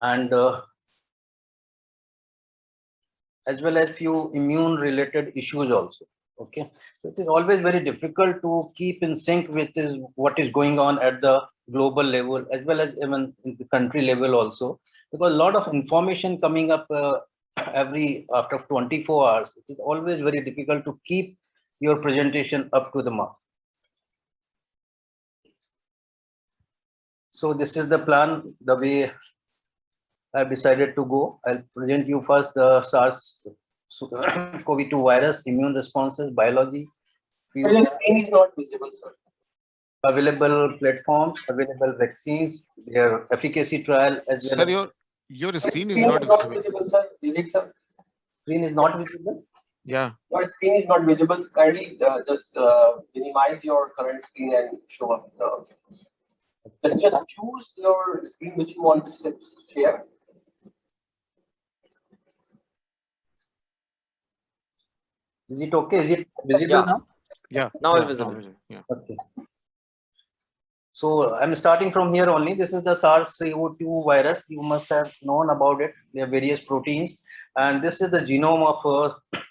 and as well as few immune related issues also. Okay, so it is always very difficult to keep in sync with what is going on at the global level as well as even in the country level also, because a lot of information coming up every after 24 hours. It is always very difficult to keep your presentation up to the mark. So this is the plan, the way I've decided to go. I'll present you first the SARS-CoV-2 virus, immune responses, biology, Sir, your screen is not visible, sir. available platforms, available vaccines, their efficacy trial as well. Sir, your screen is Screen not is not visible. visible, sir. Delete, sir. Screen is not visible. Yeah. Your screen is not visible. Kindly just minimize your current screen and show up. Just choose your screen which you want to share. Is it okay? Is it visible Yeah. now? Yeah. Now it's yeah, visible. Yeah. Okay. So I'm starting from here only. This is the SARS-CoV-2 virus. You must have known about it. There are various proteins, and this is the genome of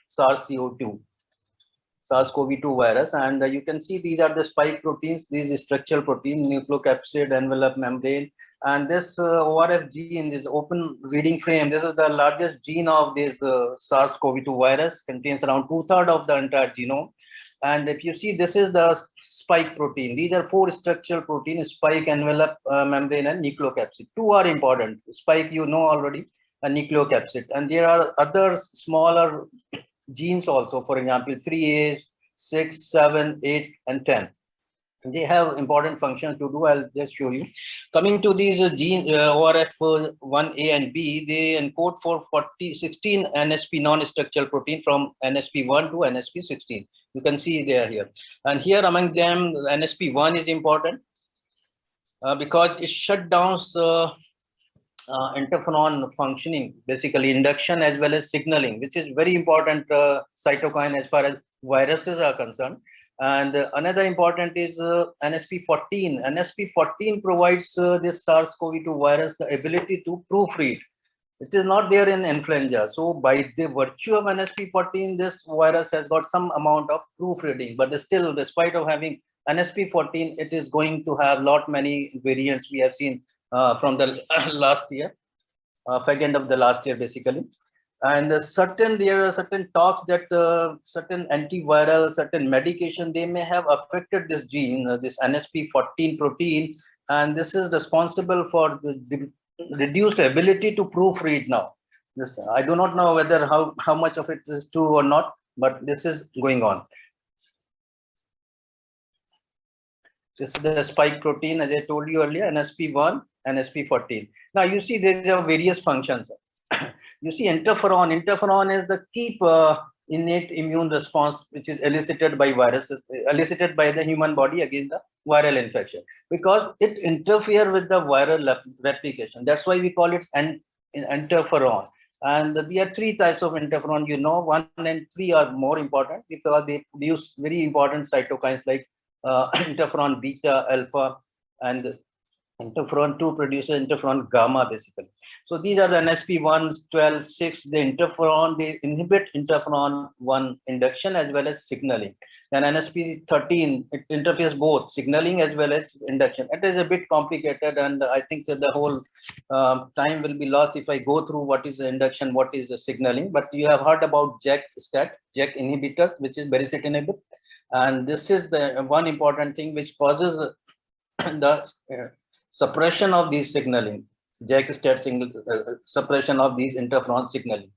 SARS-CoV-2 virus. And you can see these are the spike proteins. These structural protein, nucleocapsid, envelope membrane, and this ORF gene, this open reading frame. This is the largest gene of this SARS-CoV-2 virus. Contains around 2/3 of the entire genome. And if you see, this is the spike protein. These are 4 structural proteins: spike, envelope, membrane, and nucleocapsid. 2 are important. Spike, you know already, and nucleocapsid. And there are other smaller genes also. For example, 3A, 6, 7, 8, and 10. They have important functions to do. I'll just show you. Coming to these gene ORF1A and B, they encode for 16 NSP non-structural protein from NSP1 to NSP16. You can see they are here. And here among them, NSP1 is important because it shut down interferon functioning, basically induction as well as signaling, which is very important cytokine as far as viruses are concerned. And another important is NSP14. NSP14 provides this SARS-CoV-2 virus the ability to proofread. It is not there in influenza. So by the virtue of NSP14, this virus has got some amount of proofreading, but still, despite of having NSP14, it is going to have many variants we have seen from the last year, end of the last year, basically. And there are certain talks that certain antiviral, certain medication, they may have affected this gene, this NSP14 protein, and this is responsible for the reduced ability to proofread now. I do not know whether how much of it is true or not, but this is going on. This is the spike protein, as I told you earlier, NSP1, NSP14. Now you see there are various functions. You see interferon. Interferon is the key innate immune response which is elicited by viruses, elicited by the human body against the viral infection, because it interferes with the viral replication. That's why we call it interferon. And there are 3 types of interferon. 1 and 3 are more important because they produce very important cytokines like interferon beta, alpha, and interferon 2 produces interferon gamma, basically. So these are the NSP1, 12, 6. They inhibit interferon 1 induction as well as signaling. Then NSP13, it interferes both signaling as well as induction. It is a bit complicated, and I think that the whole time will be lost if I go through what is the induction, what is the signaling. But you have heard about JAK-STAT, JAK inhibitors, which is baricitinib. And this is the one important thing which causes the suppression of these signaling, JAK-STAT suppression of these interferon signaling.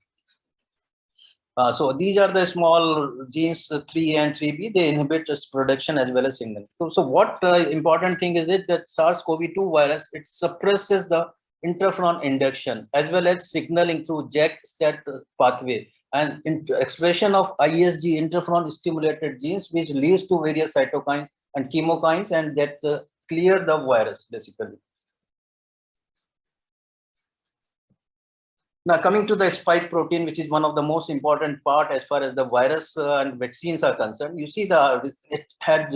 So these are the small genes, 3A and 3B. They inhibit its production as well as signaling. So what important thing is it that SARS-CoV-2 virus, it suppresses the interferon induction as well as signaling through JAK-STAT pathway and expression of ISG, interferon stimulated genes, which leads to various cytokines and chemokines, and that clear the virus, basically. Now coming to the spike protein, which is one of the most important part as far as the virus and vaccines are concerned. You see it had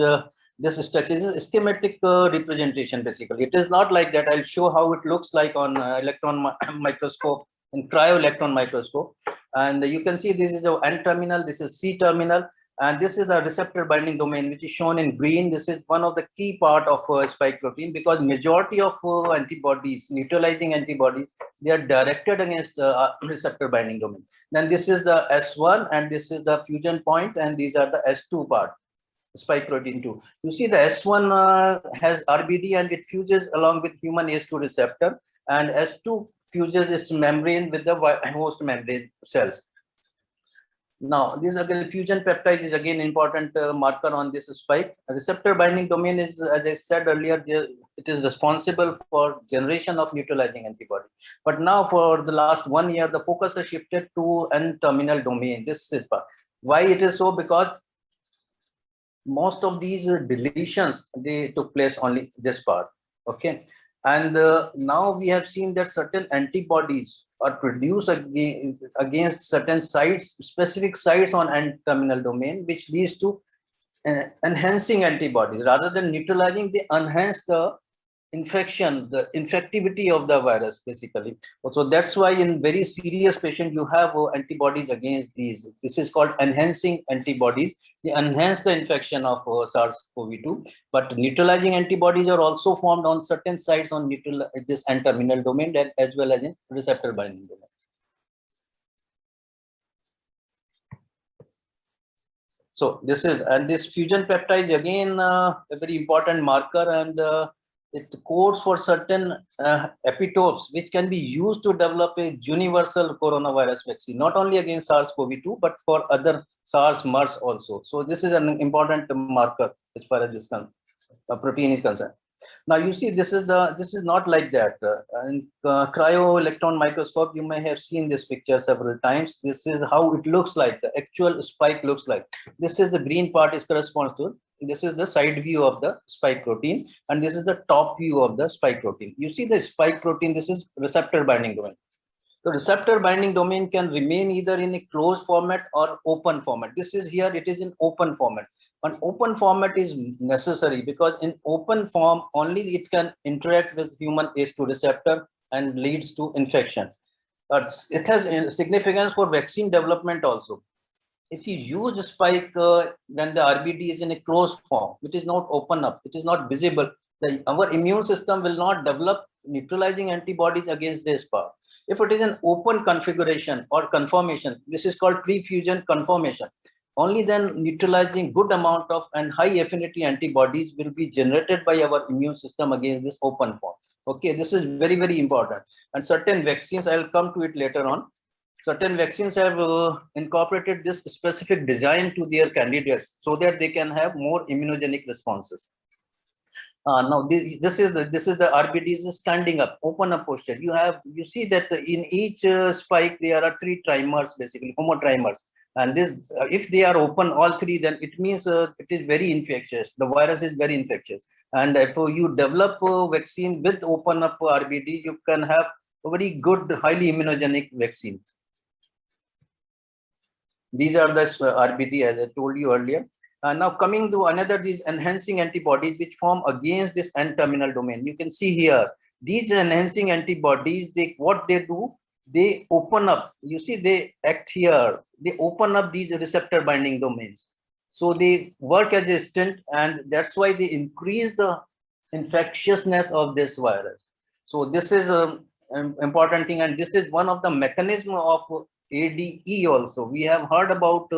This structure is a schematic representation basically. It is not like that. I'll show how it looks like on electron microscope, in cryo-electron microscope. And you can see this is the N terminal, this is C terminal, and this is the receptor binding domain, which is shown in green. This is one of the key part of spike protein, because majority of antibodies, neutralizing antibodies, they are directed against receptor binding domain. Then this is the S1 and this is the fusion point, and these are the S2 part, spike protein 2. You see the S1 has RBD and it fuses along with human ACE2 receptor, and S2 fuses its membrane with the host membrane cells. Now, this again fusion peptide is again important marker on this spike. A receptor binding domain is, as I said earlier, it is responsible for generation of neutralizing antibody. But now, for the last 1 year, the focus has shifted to N-terminal domain. This is why it is so, because most of these deletions, they took place only this part. Okay, and now we have seen that certain antibodies are produced against certain sites, specific sites on N-terminal domain, which leads to enhancing antibodies. Rather than neutralizing, they enhance the infection, the infectivity of the virus basically. So that's why in very serious patient you have antibodies against these. This is called enhancing antibodies. They enhance the infection of SARS-CoV-2, but neutralizing antibodies are also formed on certain sites on this N-terminal domain, as well as in receptor binding domain. So this is, and this fusion peptide again a very important marker, and it codes for certain epitopes which can be used to develop a universal coronavirus vaccine, not only against SARS-CoV-2 but for other SARS, MERS also. So this is an important marker as far as this protein is concerned. Now you see, this is not like that. In cryo electron microscope, you may have seen this picture several times. This is how it looks like. The actual spike looks like. This is the green part is corresponds to. This is the side view of the spike protein, and this is the top view of the spike protein. You see the spike protein. This is receptor binding domain. The receptor binding domain can remain either in a closed format or open format. This is here, it is in open format. An open format is necessary because in open form only it can interact with human ACE2 receptor and leads to infection. It has significance for vaccine development also. If you use a spike when the RBD is in a closed form, it is not open up, it is not visible, our immune system will not develop neutralizing antibodies against this part. If it is an open configuration or conformation, this is called pre-fusion conformation. Only then neutralizing good amount of and high affinity antibodies will be generated by our immune system against this open form. Okay, this is very, very important. And certain vaccines, I will come to it later on. Certain vaccines have incorporated this specific design to their candidates so that they can have more immunogenic responses. Now this is the RBDs standing up, open up posture. You see that in each spike there are 3 trimers, basically homotrimers, and this if they are open all 3, then it means it is very infectious. The virus is very infectious, and if you develop a vaccine with open up RBD, you can have a very good, highly immunogenic vaccine. These are the RBD, as I told you earlier. Now coming to another, these enhancing antibodies which form against this N-terminal domain. You can see here, these enhancing antibodies, what they do, they open up. You see, they act here. They open up these receptor binding domains. So they work as a stent, and that's why they increase the infectiousness of this virus. So this is an important thing, and this is one of the mechanism of ADE also. We have heard about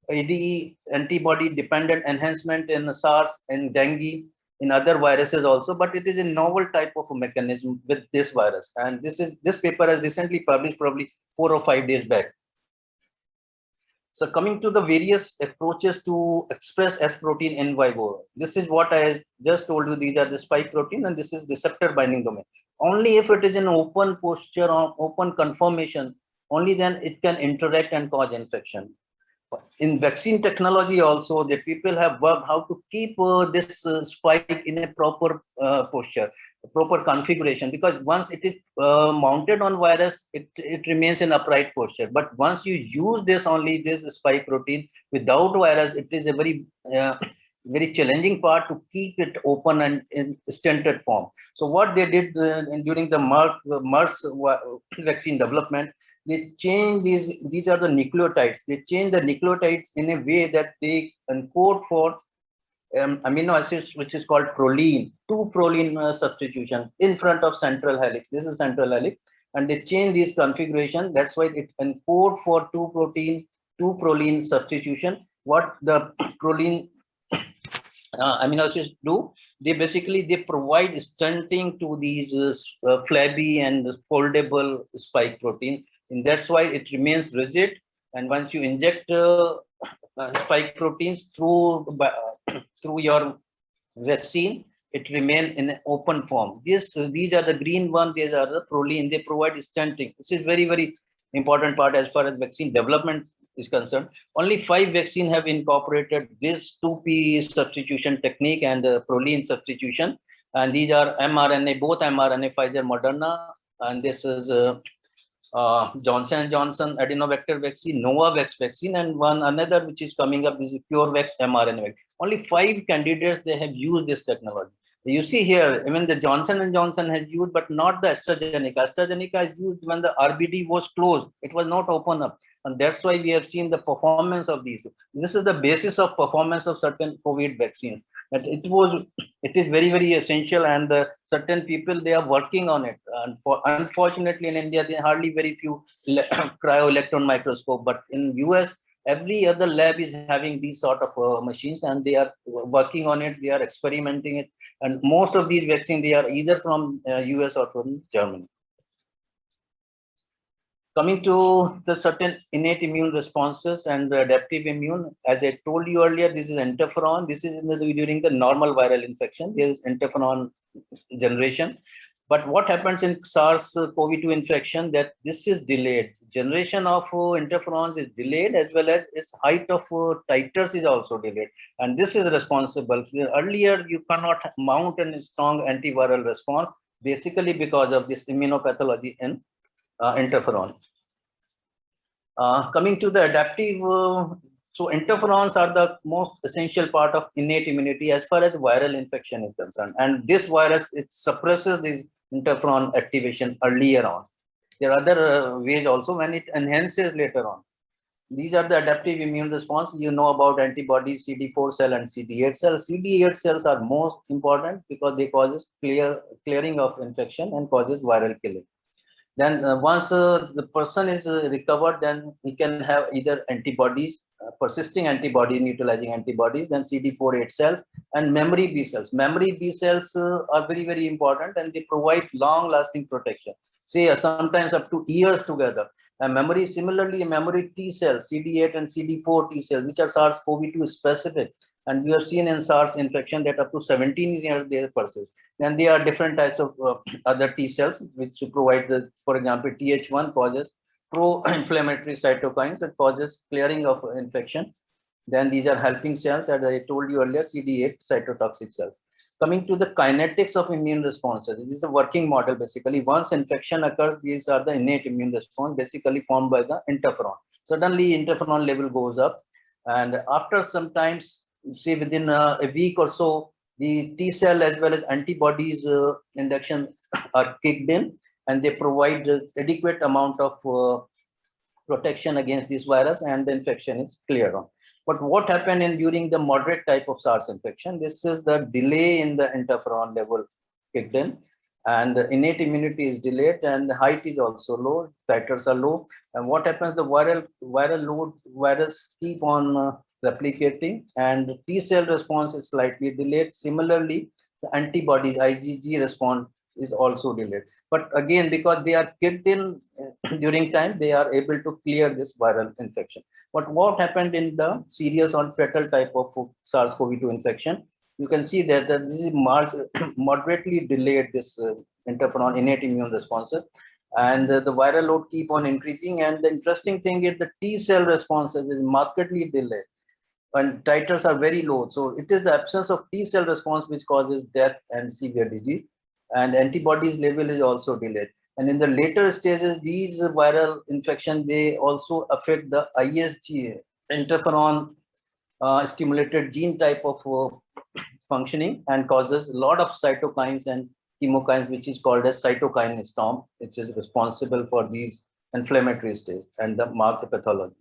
ADE, antibody dependent enhancement in SARS and dengue, in other viruses also, but it is a novel type of a mechanism with this virus. And this paper has recently published, probably 4 or 5 days back. So coming to the various approaches to express S protein in vivo, this is what I just told you. These are the spike protein, and this is receptor binding domain. Only if it is in open posture or open conformation, only then it can interact and cause infection. In vaccine technology also, the people have worked how to keep this spike in a proper posture, proper configuration, because once it is mounted on virus, it remains in upright posture. But once you use this spike protein without virus, it is a very very challenging part to keep it open and in stented form. So what they did during the MERS vaccine development, they changed these are the nucleotides. They changed the nucleotides in a way that they encode for amino acids, which is called proline, two proline substitution in front of central helix. This is central helix, and they change this configuration. That's why it encode for two proline substitution. What the proline amino acids do, they provide stunting to these flabby and foldable spike protein, and that's why it remains rigid. And once you inject spike proteins through your vaccine, it remain in an open form. These are the green one, these are the proline. They provide stenting. This is very important part as far as vaccine development is concerned. Only 5 vaccines have incorporated this 2P substitution technique and proline substitution. And these are mRNA, both mRNA, Pfizer, Moderna, and this is Johnson & Johnson adenovector vaccine, Novavax vaccine, and another which is coming up is CureVax mRNA. Only 5 candidates they have used this technology. You see here, even the Johnson & Johnson has used, but not the AstraZeneca. AstraZeneca is used when the RBD was closed. It was not open up. And that's why we have seen the performance of these. This is the basis of performance of certain COVID vaccines. That it is very essential, and certain people, they are working on it. And unfortunately in India, there are hardly very few cryo-electron microscope, but in US, every other lab is having these sort of machines, and they are working on it, they are experimenting it. And most of these vaccines, they are either from US or from Germany. Coming to the certain innate immune responses and the adaptive immune, as I told you earlier, this is interferon. This is during the normal viral infection. There is interferon generation. But what happens in SARS-CoV-2 infection, that this is delayed. Generation of interferons is delayed, as well as its height of titers is also delayed. And this is responsible. Earlier, you cannot mount a strong antiviral response, basically because of this immunopathology in interferon. Coming to the adaptive, so interferons are the most essential part of innate immunity as far as viral infection is concerned. And this virus, it suppresses this interferon activation earlier on. There are other ways also when it enhances later on. These are the adaptive immune response. You know about antibodies, CD4 cell and CD8 cell. CD8 cells are most important because they causes clearing of infection and causes viral killing. Then once the person is recovered, then he can have either antibodies, persisting antibodies, neutralizing antibodies, then CD4 8 cells and memory B cells. Memory B cells are very important, and they provide long-lasting protection. Say sometimes up to years together. Memory, similarly, memory T cells, CD8 and CD4 T cells, which are SARS-CoV-2 specific. And we have seen in SARS infection that up to 17 years they persist. Then there are different types of other T cells, which provide, for example, Th1 causes pro-inflammatory cytokines that causes clearing of infection. Then these are helping cells, as I told you earlier, CD8 cytotoxic cells. Coming to the kinetics of immune responses, this is a working model basically. Once infection occurs, these are the innate immune response, basically formed by the interferon. Suddenly, interferon level goes up, and after some times, say within a week or so, the T cell as well as antibodies induction are kicked in, and they provide adequate amount of protection against this virus, and the infection is cleared on. But what happened during the moderate type of SARS infection, this is the delay in the interferon level kicked in, and the innate immunity is delayed, and the height is also low, titers are low. And what happens, the viral load virus keep on replicating, and T cell response is slightly delayed. Similarly, the antibodies IgG response is also delayed. But again, because they are kicked in during time, they are able to clear this viral infection. But what happened in the serious or fatal type of SARS-CoV-2 infection, you can see that this is moderately delayed, this interferon innate immune responses, and the viral load keep on increasing. And the interesting thing is the T cell responses is markedly delayed, and titers are very low. So it is the absence of T cell response which causes death and severe disease, and antibodies level is also delayed. And in the later stages, these viral infection, they also affect the ISG, interferon stimulated gene type of functioning and causes a lot of cytokines and chemokines, which is called as cytokine storm, which is responsible for these inflammatory states and the marked pathology.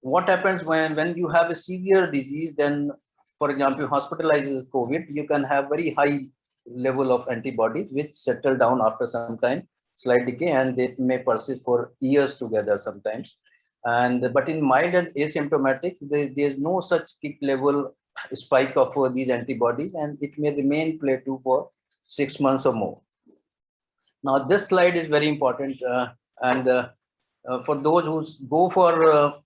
What happens when you have a severe disease, then, for example, hospitalized with COVID, you can have very high level of antibodies, which settle down after some time, slight decay, and they may persist for years together sometimes. And but in mild and asymptomatic, there's no such kick level spike of these antibodies, and it may remain plateau for 6 months or more. Now, this slide is very important, and for those who go for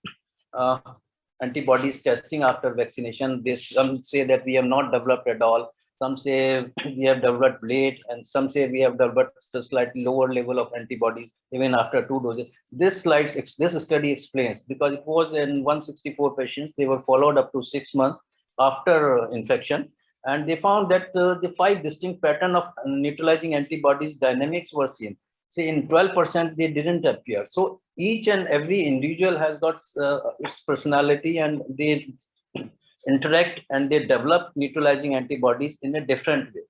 antibodies testing after vaccination, some say that we have not developed at all. Some say we have developed late, and some say we have developed a slightly lower level of antibodies even after 2 doses. This study explains, because it was in 164 patients. They were followed up to 6 months after infection, and they found that the 5 distinct pattern of neutralizing antibodies dynamics were seen. Say in 12% they didn't appear. So each and every individual has got its personality, and they interact and they develop neutralizing antibodies in a different way.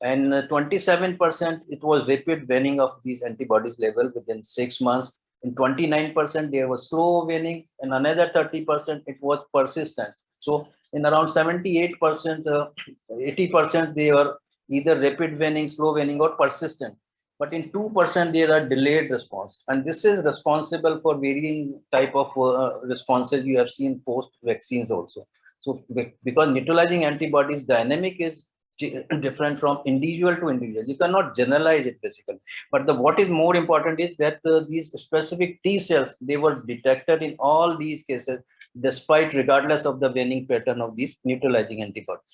And 27% it was rapid waning of these antibodies level within 6 months. In 29% there was slow waning, and another 30% it was persistent. So in around 78%, 80% they are either rapid waning, slow waning, or persistent. But in 2% there are delayed response, and this is responsible for varying type of responses you have seen post vaccines also. So because neutralizing antibodies dynamic is different from individual to individual, you cannot generalize it basically. But what is more important is that these specific T cells, they were detected in all these cases, despite regardless of the waning pattern of these neutralizing antibodies.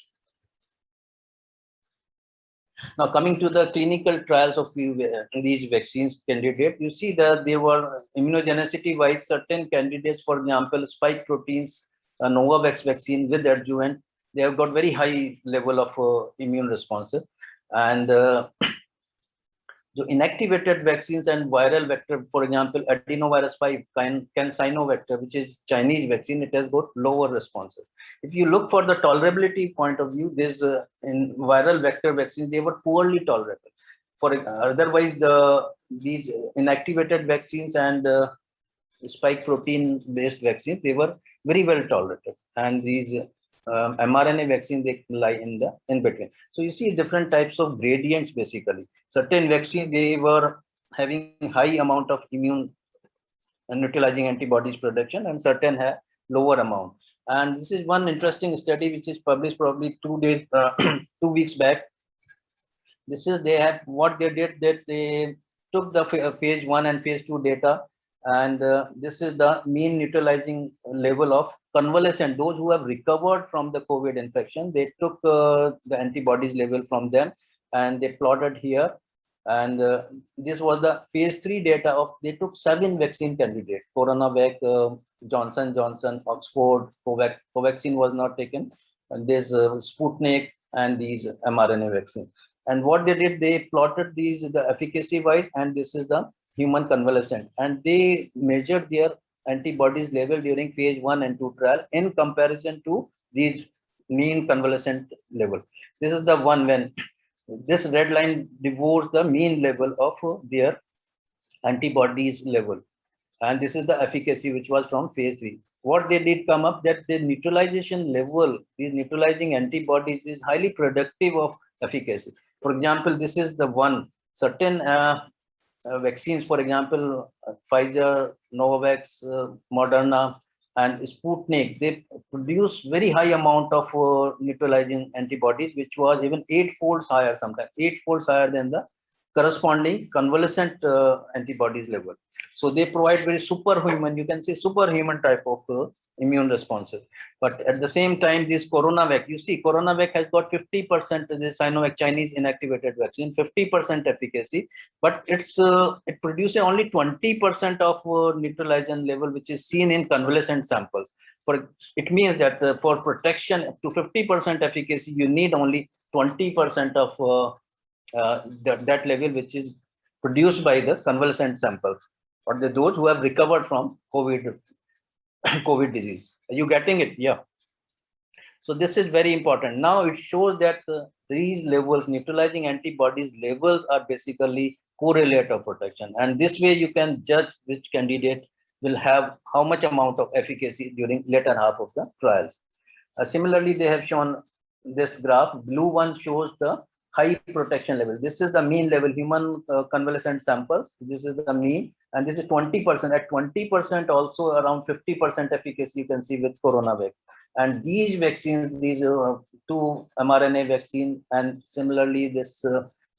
Now, coming to the clinical trials of these vaccines candidates, you see that they were immunogenicity-wise, certain candidates, for example, spike proteins, Novavax vaccine with adjuvant, they have got very high level of immune responses. And the inactivated vaccines and viral vector, for example, adenovirus 5, CanSino vector, which is Chinese vaccine, it has got lower responses. If you look for the tolerability point of view, there's in viral vector vaccines, they were poorly tolerable. For otherwise, these inactivated vaccines and spike protein based vaccines, they were very well tolerated. And these mRNA vaccine, they lie in between. So you see different types of gradients basically. Certain vaccines, they were having high amount of immune and neutralizing antibodies production, and certain have lower amount. And this is one interesting study which is published probably 2 weeks back. This is what they did, that they took the phase 1 and phase 2 data, and this is the mean neutralizing level of convalescent, those who have recovered from the COVID infection. They took the antibodies level from them and they plotted here. And this was the phase 3 data of, they took 7 vaccine candidates, CoronaVac, Johnson Johnson, Oxford, Covaxin was not taken, and there's Sputnik and these mRNA vaccines. And what they did, they plotted these, the efficacy wise, and this is the human convalescent, and they measured their antibodies level during phase 1 and 2 trial in comparison to these mean convalescent level. This is the one when this red line devotes the mean level of their antibodies level, and this is the efficacy which was from phase 3. What they did come up, that the neutralization level, these neutralizing antibodies, is highly predictive of efficacy. For example, this is the one, certain vaccines, for example, Pfizer, Novavax, Moderna, and Sputnik, they produce very high amount of neutralizing antibodies, which was even 8-fold higher, sometimes 8-fold higher than the corresponding convalescent antibodies level. So they provide very superhuman, you can say superhuman type of immune responses. But at the same time, this CoronaVac, you see, CoronaVac has got 50%, this Sinovac Chinese inactivated vaccine, 50% efficacy, but it produces only 20% of neutralizing level, which is seen in convalescent samples. It means that for protection up to 50% efficacy, you need only 20% of that level, which is produced by the convalescent samples, or those who have recovered from COVID COVID disease. Are you getting it? Yeah. So this is very important. Now it shows that these levels, neutralizing antibodies levels, are basically correlate of protection. And this way you can judge which candidate will have how much amount of efficacy during later half of the trials. Similarly, they have shown this graph. Blue one shows the high protection level. This is the mean level, human convalescent samples. This is the mean, and this is 20%. At 20%, also around 50% efficacy you can see with CoronaVac. And these vaccines, these two mRNA vaccine, and similarly this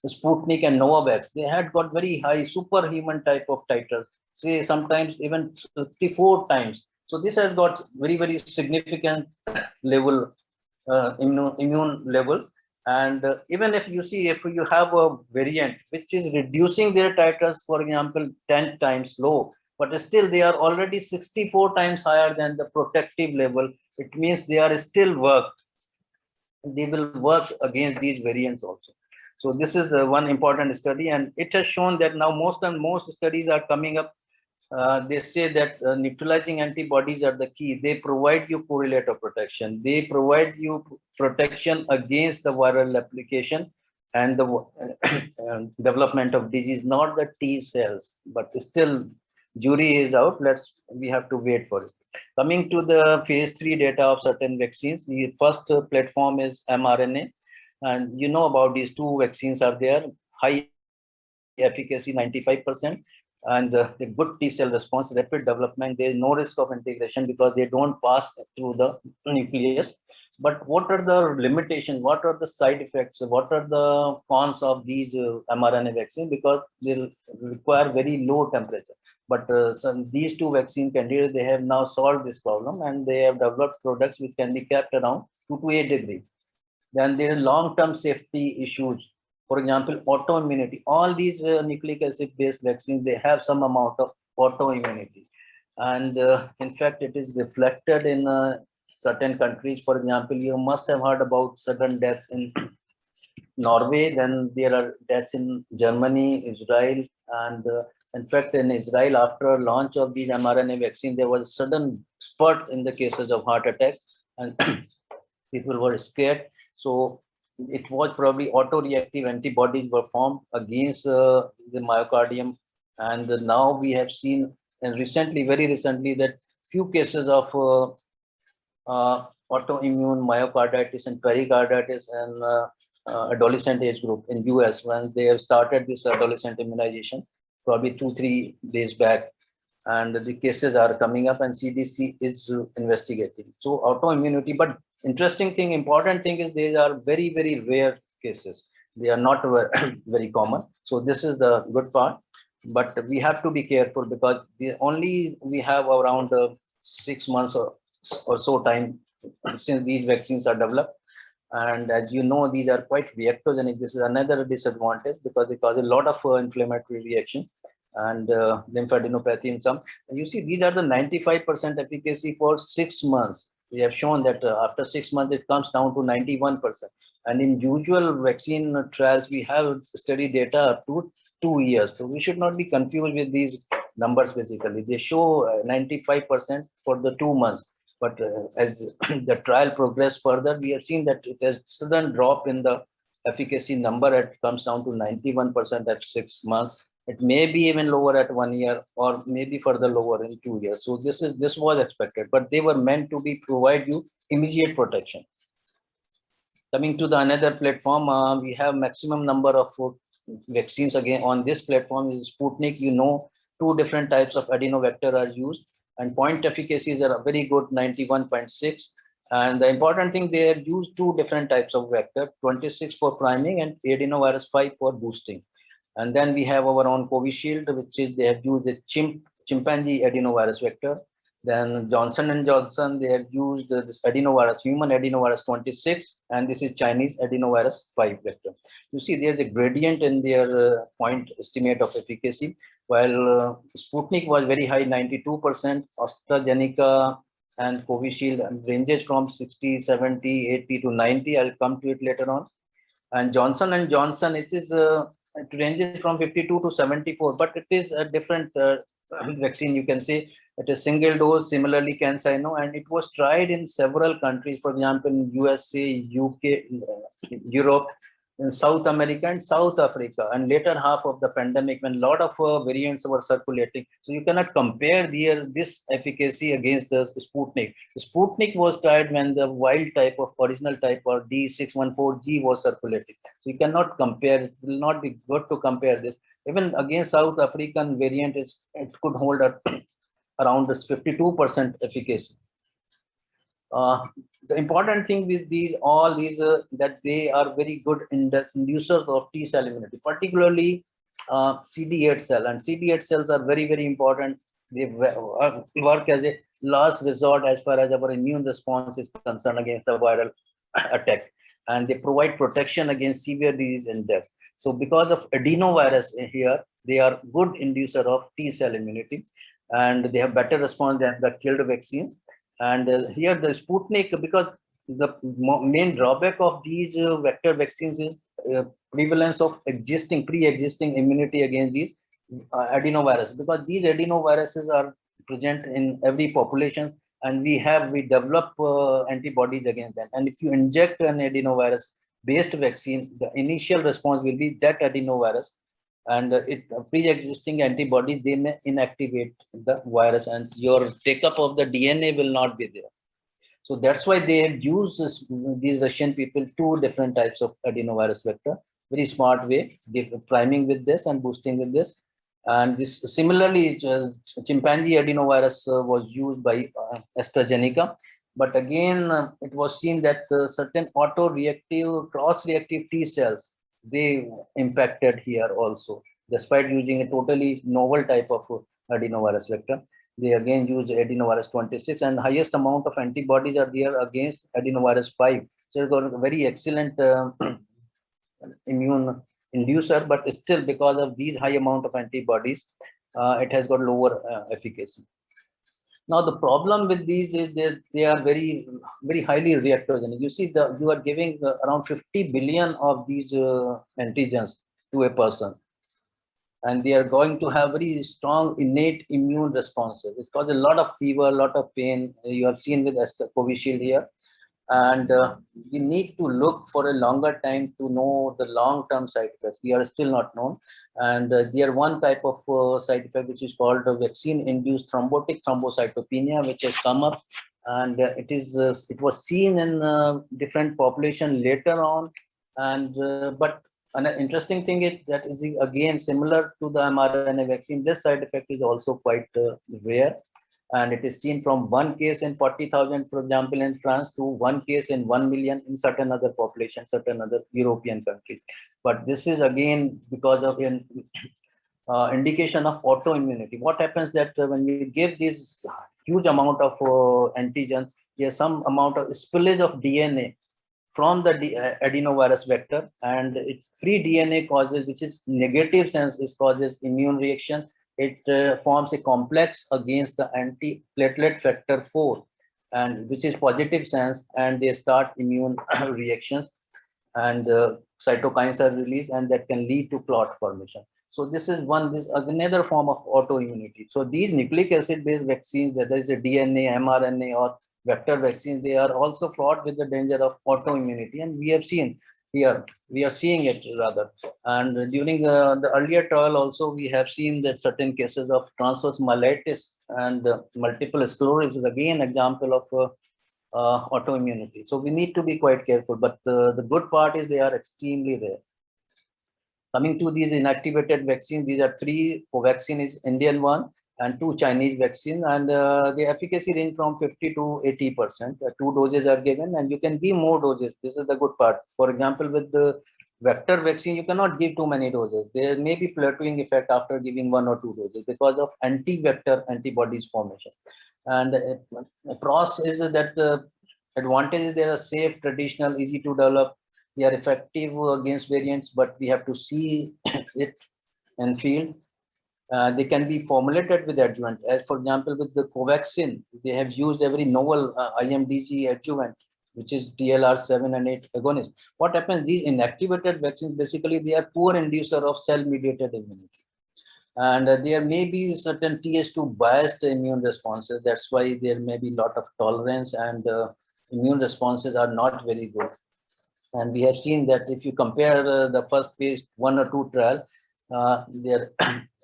Sputnik and Novavax, they had got very high superhuman type of titers, say sometimes even 64 times. So this has got very, very significant level, immune levels. And even if you see, if you have a variant which is reducing their titers, for example, 10 times low, but still they are already 64 times higher than the protective level, it means they are still work. They will work against these variants also. So this is the one important study, and it has shown that now most studies are coming up. They say that neutralizing antibodies are the key. They provide you correlate of protection. They provide you protection against the viral application and the development of disease, not the T cells. But still, jury is out. We have to wait for it. Coming to the phase 3 data of certain vaccines, the first platform is mRNA. And you know about these two vaccines are there, high efficacy, 95%. And the good T cell response, rapid development. There is no risk of integration because they don't pass through the nucleus. But what are the limitations? What are the side effects? What are the cons of these mRNA vaccines? Because they require very low temperature. But these two vaccine candidates, they have now solved this problem, and they have developed products which can be kept around 2 to 8 degrees. Then there are long-term safety issues. For example, autoimmunity. All these nucleic acid-based vaccines, they have some amount of autoimmunity. And in fact, it is reflected in certain countries. For example, you must have heard about sudden deaths in Norway. Then there are deaths in Germany, Israel, and in fact, in Israel, after launch of these mRNA vaccine, there was a sudden spurt in the cases of heart attacks, and people were scared. So it was probably autoreactive antibodies were formed against the myocardium. And now we have seen, and very recently, that few cases of autoimmune myocarditis and pericarditis and adolescent age group in US, when they have started this adolescent immunization, probably 2-3 days back, and the cases are coming up, and CDC is investigating. So autoimmunity, but important thing is they are very, very rare cases. They are not very common. So this is the good part, but we have to be careful because we have around 6 months or so time since these vaccines are developed. And as you know, these are quite reactogenic. This is another disadvantage because they cause a lot of inflammatory reaction and lymphadenopathy in some. And you see, these are the 95% efficacy for 6 months. We have shown that after 6 months, it comes down to 91%. And in usual vaccine trials, we have study data up to 2 years. So we should not be confused with these numbers, basically. They show 95% for the 2 months. But as the trial progressed further, we have seen that it has sudden drop in the efficacy number. It comes down to 91% at 6 months. It may be even lower at 1 year, or maybe further lower in 2 years. So this was expected, but they were meant to provide you immediate protection. Coming to the another platform, we have maximum number of vaccines again on this platform is Sputnik. You know, 2 different types of adenovector are used, and point efficacies are very good, 91.6. And the important thing, they have used 2 different types of vector, 26 for priming and adenovirus 5 for boosting. And then we have our own Covishield, which is they have used the chimpanzee adenovirus vector. Then Johnson & Johnson, they have used this adenovirus, human adenovirus 26, and this is Chinese adenovirus 5 vector. You see, there's a gradient in their point estimate of efficacy. While Sputnik was very high, 92%, AstraZeneca and Covishield ranges from 60, 70, 80 to 90. I'll come to it later on. And Johnson & Johnson, it ranges from 52 to 74, but it is a different vaccine, you can say. It is single dose, similarly CanSino, and it was tried in several countries, for example, in USA, UK, Europe, in South America and South Africa, and later half of the pandemic when a lot of variants were circulating. So you cannot compare this efficacy against the Sputnik. The Sputnik was tried when the wild type of original type or D614G was circulating. So you cannot compare. It will not be good to compare this. Even against South African variant, it could hold around this 52% efficacy. The important thing with all these that they are very good in the inducers of T cell immunity, particularly CD8 cell, and CD8 cells are very, very important. They work as a last resort as far as our immune response is concerned against the viral attack, and they provide protection against severe disease and death. So because of adenovirus here, they are good inducer of T cell immunity, and they have better response than the killed vaccine. And here the Sputnik, because the main drawback of these vector vaccines is prevalence of pre-existing immunity against these adenovirus, because these adenoviruses are present in every population, and we develop antibodies against them. And if you inject an adenovirus based vaccine, the initial response will be that adenovirus, and pre-existing antibodies, they may inactivate the virus, and your take-up of the DNA will not be there. So that's why they have used these Russian people 2 different types of adenovirus vector. Very smart way, priming with this and boosting with this. And this similarly, chimpanzee adenovirus was used by AstraZeneca. But again, it was seen that certain autoreactive, cross-reactive T cells, they impacted here also, despite using a totally novel type of adenovirus vector. They again used adenovirus 26, and highest amount of antibodies are there against adenovirus 5. So it's got a very excellent immune inducer, but still because of these high amount of antibodies, it has got lower efficacy. Now the problem with these is that they are very, very highly reactogenic. You see, you are giving around 50 billion of these antigens to a person, and they are going to have very strong innate immune responses. It's caused a lot of fever, a lot of pain. You have seen with Covishield here, and we need to look for a longer time to know the long-term side effects. We are still not known, and there one type of side effect which is called vaccine-induced thrombotic thrombocytopenia, which has come up, and it was seen in different population later on, and but an interesting thing is that is again similar to the mRNA vaccine. This side effect is also quite rare. And it is seen from 1 case in 40,000, for example, in France, to 1 case in 1 million in certain other populations, certain other European countries. But this is again because of an indication of autoimmunity. What happens that when we give this huge amount of antigen, there's some amount of spillage of DNA from the adenovirus vector, and free DNA causes, which is negative sense, is causes immune reaction. It forms a complex against the anti-platelet factor 4, and which is positive sense, and they start immune reactions, and cytokines are released, and that can lead to clot formation. So this is another form of autoimmunity. So these nucleic acid-based vaccines, whether it's a DNA, mRNA, or vector vaccines, they are also fraught with the danger of autoimmunity, and we have seen here, we are seeing it rather. And during the earlier trial also, we have seen that certain cases of transverse myelitis and multiple sclerosis is again example of autoimmunity. So we need to be quite careful, but the good part is they are extremely rare. Coming to these inactivated vaccines, these are 3. Covaxin is Indian one, and 2 Chinese vaccine, and the efficacy range from 50 to 80%. 2 doses are given, and you can give more doses. This is the good part. For example, with the vector vaccine, you cannot give too many doses. There may be plateauing effect after giving 1 or 2 doses because of anti-vector antibodies formation. And the pros is that the advantage is they are safe, traditional, easy to develop. They are effective against variants, but we have to see it in field. They can be formulated with adjuvant. As for example, with the Covaxin, they have used a very novel IMDG adjuvant, which is TLR7 and 8 agonist. What happens? These inactivated vaccines, basically, they are poor inducer of cell-mediated immunity. And there may be certain Th2 biased immune responses. That's why there may be a lot of tolerance, and immune responses are not very good. And we have seen that if you compare the first phase 1 or 2 trial, their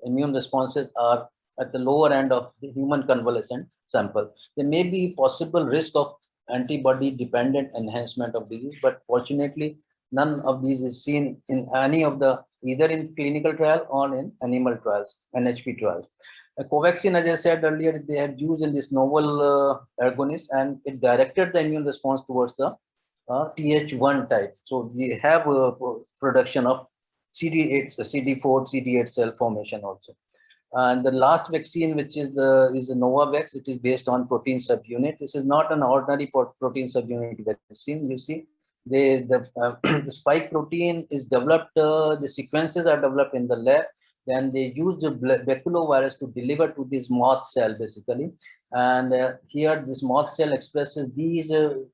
immune responses are at the lower end of the human convalescent sample. There may be possible risk of antibody dependent enhancement of disease, but fortunately, none of these is seen in any of the, either in clinical trial or in animal trials, NHP trials. Covaxin, as I said earlier, they had used in this novel agonist, and it directed the immune response towards the Th1 type. So we have a production of CD8, CD4, CD8 cell formation also. And the last vaccine, which is the Novavax, it is based on protein subunit. This is not an ordinary protein subunit vaccine. You see, the spike protein is developed. The sequences are developed in the lab. Then they use the baculovirus to deliver to this moth cell, basically. And here, this moth cell expresses these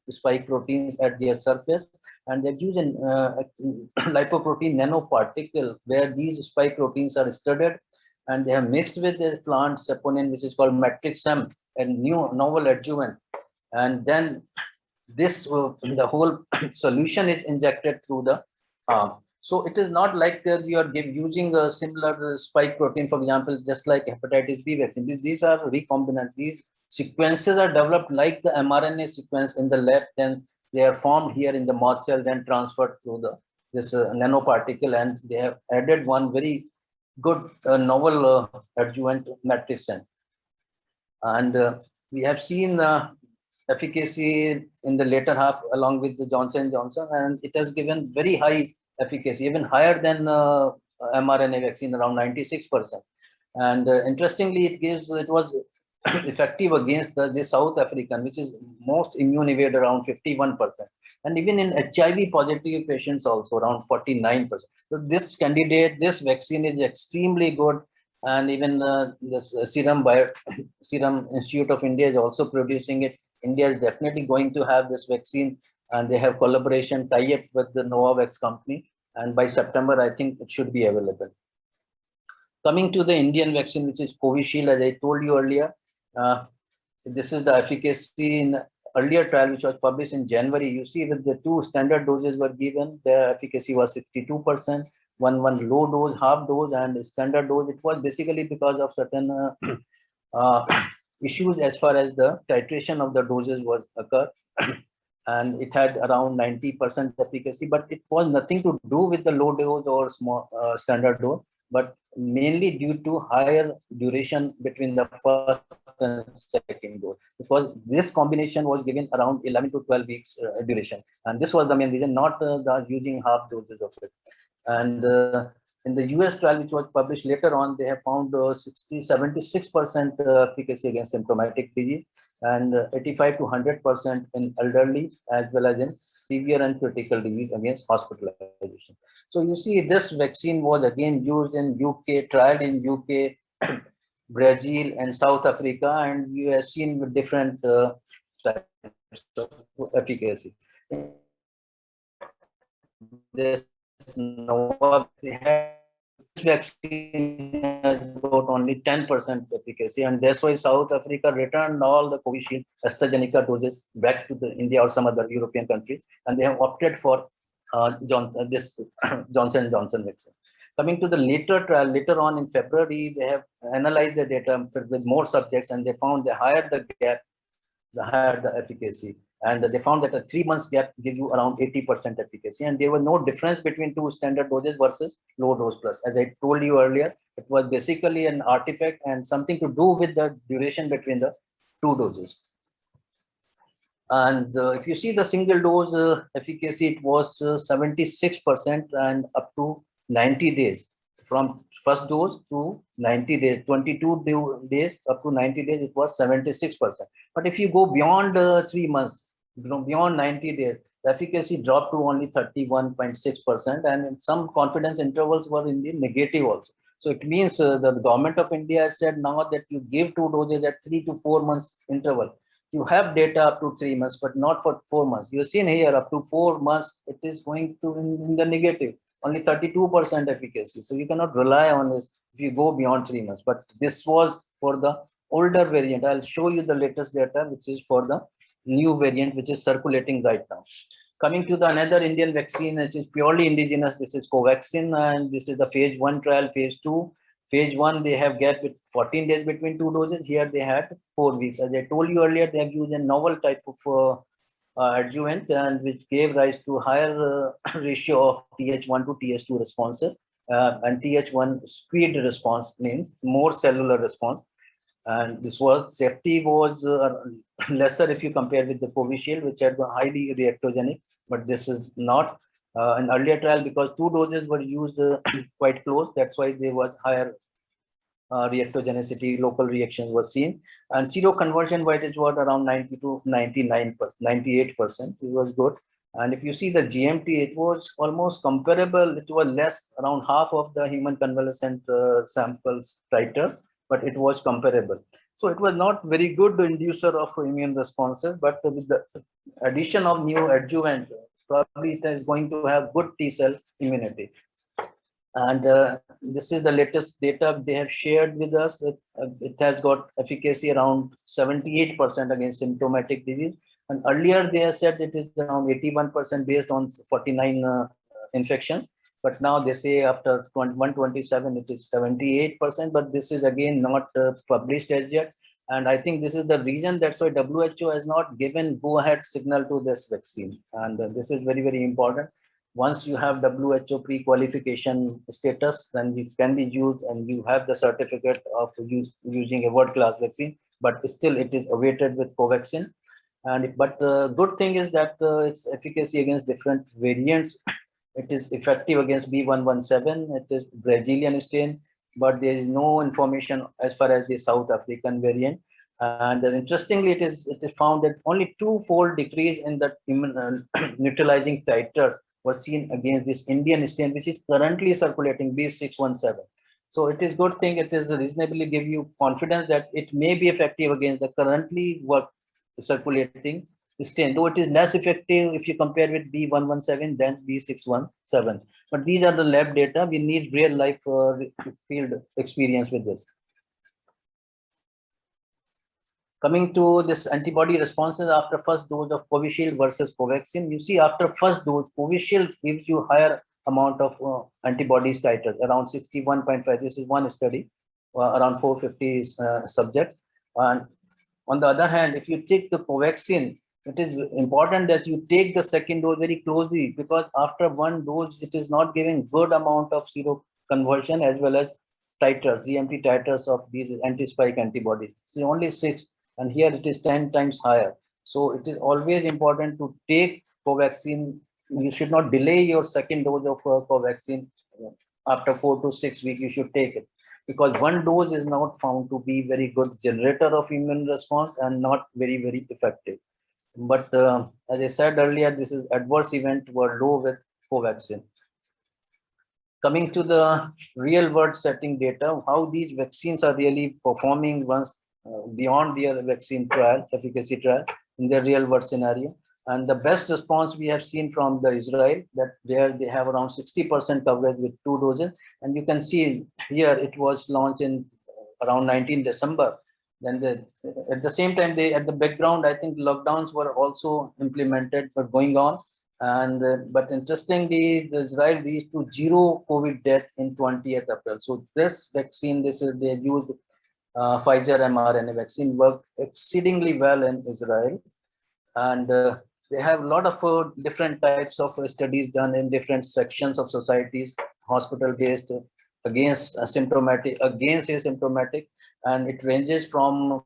spike proteins at their surface, and they're using lipoprotein nanoparticle where these spike proteins are studied, and they have mixed with the plant saponin, which is called matrix-M, a new novel adjuvant. And then this, the whole solution is injected through the arm. So it is not like you are using a similar spike protein, for example, just like hepatitis B vaccine. These are recombinant. These sequences are developed like the mRNA sequence in the lab, then they are formed here in the moth cell, then transferred through this nanoparticle, and they have added one very good novel adjuvant matrix-M. And we have seen efficacy in the later half along with the Johnson & Johnson, and it has given very high efficacy, even higher than mRNA vaccine, around 96%. And interestingly, it was effective against the South African, which is most immune evade, around 51%. And even in HIV positive patients also around 49%. So this vaccine is extremely good. And even this Serum Institute of India is also producing it. India is definitely going to have this vaccine, and they have collaboration tie-up with the Novavax company. And by September, I think it should be available. Coming to the Indian vaccine, which is Covishield, as I told you earlier, this is the efficacy in earlier trial, which was published in January. You see that the 2 standard doses were given. The efficacy was 62%. One low dose, half dose, and standard dose. It was basically because of certain issues as far as the titration of the doses was occurred. And it had around 90% efficacy, but it was nothing to do with the low dose or small standard dose, but mainly due to higher duration between the first and second dose, because this combination was given around 11 to 12 weeks duration, and this was the main reason, not using half doses of it. And in the US trial, which was published later on, they have found 76% efficacy against symptomatic disease, and 85 to 100% in elderly, as well as in severe and critical disease against hospitalization. So you see, this vaccine was again used in UK, tried in UK, Brazil, and South Africa, and you have seen with different types of efficacy. This vaccine has got only 10% efficacy, and that's why South Africa returned all the Covishield AstraZeneca doses back to the India or some other European country, and they have opted for this Johnson & Johnson vaccine. Coming to the later trial, later on in February, they have analyzed the data with more subjects, and they found the higher the gap, the higher the efficacy. And they found that a 3 months gap gives you around 80% efficacy. And there was no difference between 2 standard doses versus low dose plus. As I told you earlier, it was basically an artifact and something to do with the duration between the 2 doses. And if you see the single dose efficacy, it was 76% and up to 90 days. From first dose to 90 days, 22 days up to 90 days, it was 76%. But if you go beyond 3 months, beyond 90 days, the efficacy dropped to only 31.6%, and in some confidence intervals were in the negative also. So it means the government of India has said now that you give 2 doses at 3 to 4 months interval. You have data up to 3 months, but not for 4 months. You've seen here up to 4 months, it is going to in the negative. only 32% efficacy. So you cannot rely on this if you go beyond 3 months. But this was for the older variant. I'll show you the latest data, which is for the new variant, which is circulating right now. Coming to the another Indian vaccine, which is purely indigenous, this is Covaxin, and this is the phase 1 trial, phase 2. Phase 1, they have gap with 14 days between 2 doses. Here they had 4 weeks. As I told you earlier, they have used a novel type of adjuvant, and which gave rise to higher ratio of Th1 to Th2 responses. And Th1 speed response means more cellular response. And this was safety was lesser if you compare with the Covishield, which had the highly reactogenic, but this is not an earlier trial because 2 doses were used quite close. That's why there was higher reactogenicity, local reactions were seen, and seroconversion weightage was around 90 to 99%, 98%. It was good. And if you see the GMT, it was almost comparable. It was less, around half of the human convalescent samples titers, but it was comparable. So it was not very good inducer of immune responses, but with the addition of new adjuvant, probably it is going to have good T cell immunity. And this is the latest data they have shared with us. It has got efficacy around 78% against symptomatic disease. And earlier they have said it is around 81% based on 49 infection. But now they say after 127, it is 78%. But this is again not published as yet. And I think this is the reason that's why WHO has not given go-ahead signal to this vaccine. And this is very, very important. Once you have WHO pre-qualification status, then it can be used and you have the certificate of using a world-class vaccine, but still it is awaited with Covaxin. But the good thing is that its efficacy against different variants, it is effective against B117, it is Brazilian strain, but there is no information as far as the South African variant. And interestingly, it is found that only 2-fold decrease in the neutralizing titers was seen against this Indian strain, which is currently circulating, B617. So it is good thing. It is reasonably give you confidence that it may be effective against the currently circulating strain, though it is less effective if you compare with B117 than B617. But these are the lab data. We need real life field experience with this. Coming to this antibody responses after first dose of Covishield versus Covaxin, you see after first dose, Covishield gives you higher amount of antibodies titers, around 61.5. This is one study, around 450 subjects. And on the other hand, if you take the Covaxin, it is important that you take the second dose very closely, because after one dose, it is not giving good amount of seroconversion as well as titers, GMT titers of these anti-spike antibodies. It's only 6. And here it is 10 times higher. So it is always important to take Covaxin. You should not delay your second dose of Covaxin. After 4 to 6 weeks, you should take it, because one dose is not found to be very good generator of immune response and not very, very effective. But as I said earlier, this is adverse event were low with Covaxin. Coming to the real world setting data, how these vaccines are really performing once beyond their vaccine trial, efficacy trial, in the real world scenario. And the best response we have seen from the Israel, that there they have around 60% coverage with 2 doses. And you can see here it was launched in around 19 December. Then at the same time, at the background, I think lockdowns were also implemented, were going on. And but interestingly, the Israel reached to 0 COVID death in 20th April. So this vaccine, they used Pfizer mRNA vaccine, worked exceedingly well in Israel. And they have a lot of different types of studies done in different sections of societies, hospital-based, against asymptomatic, and it ranges from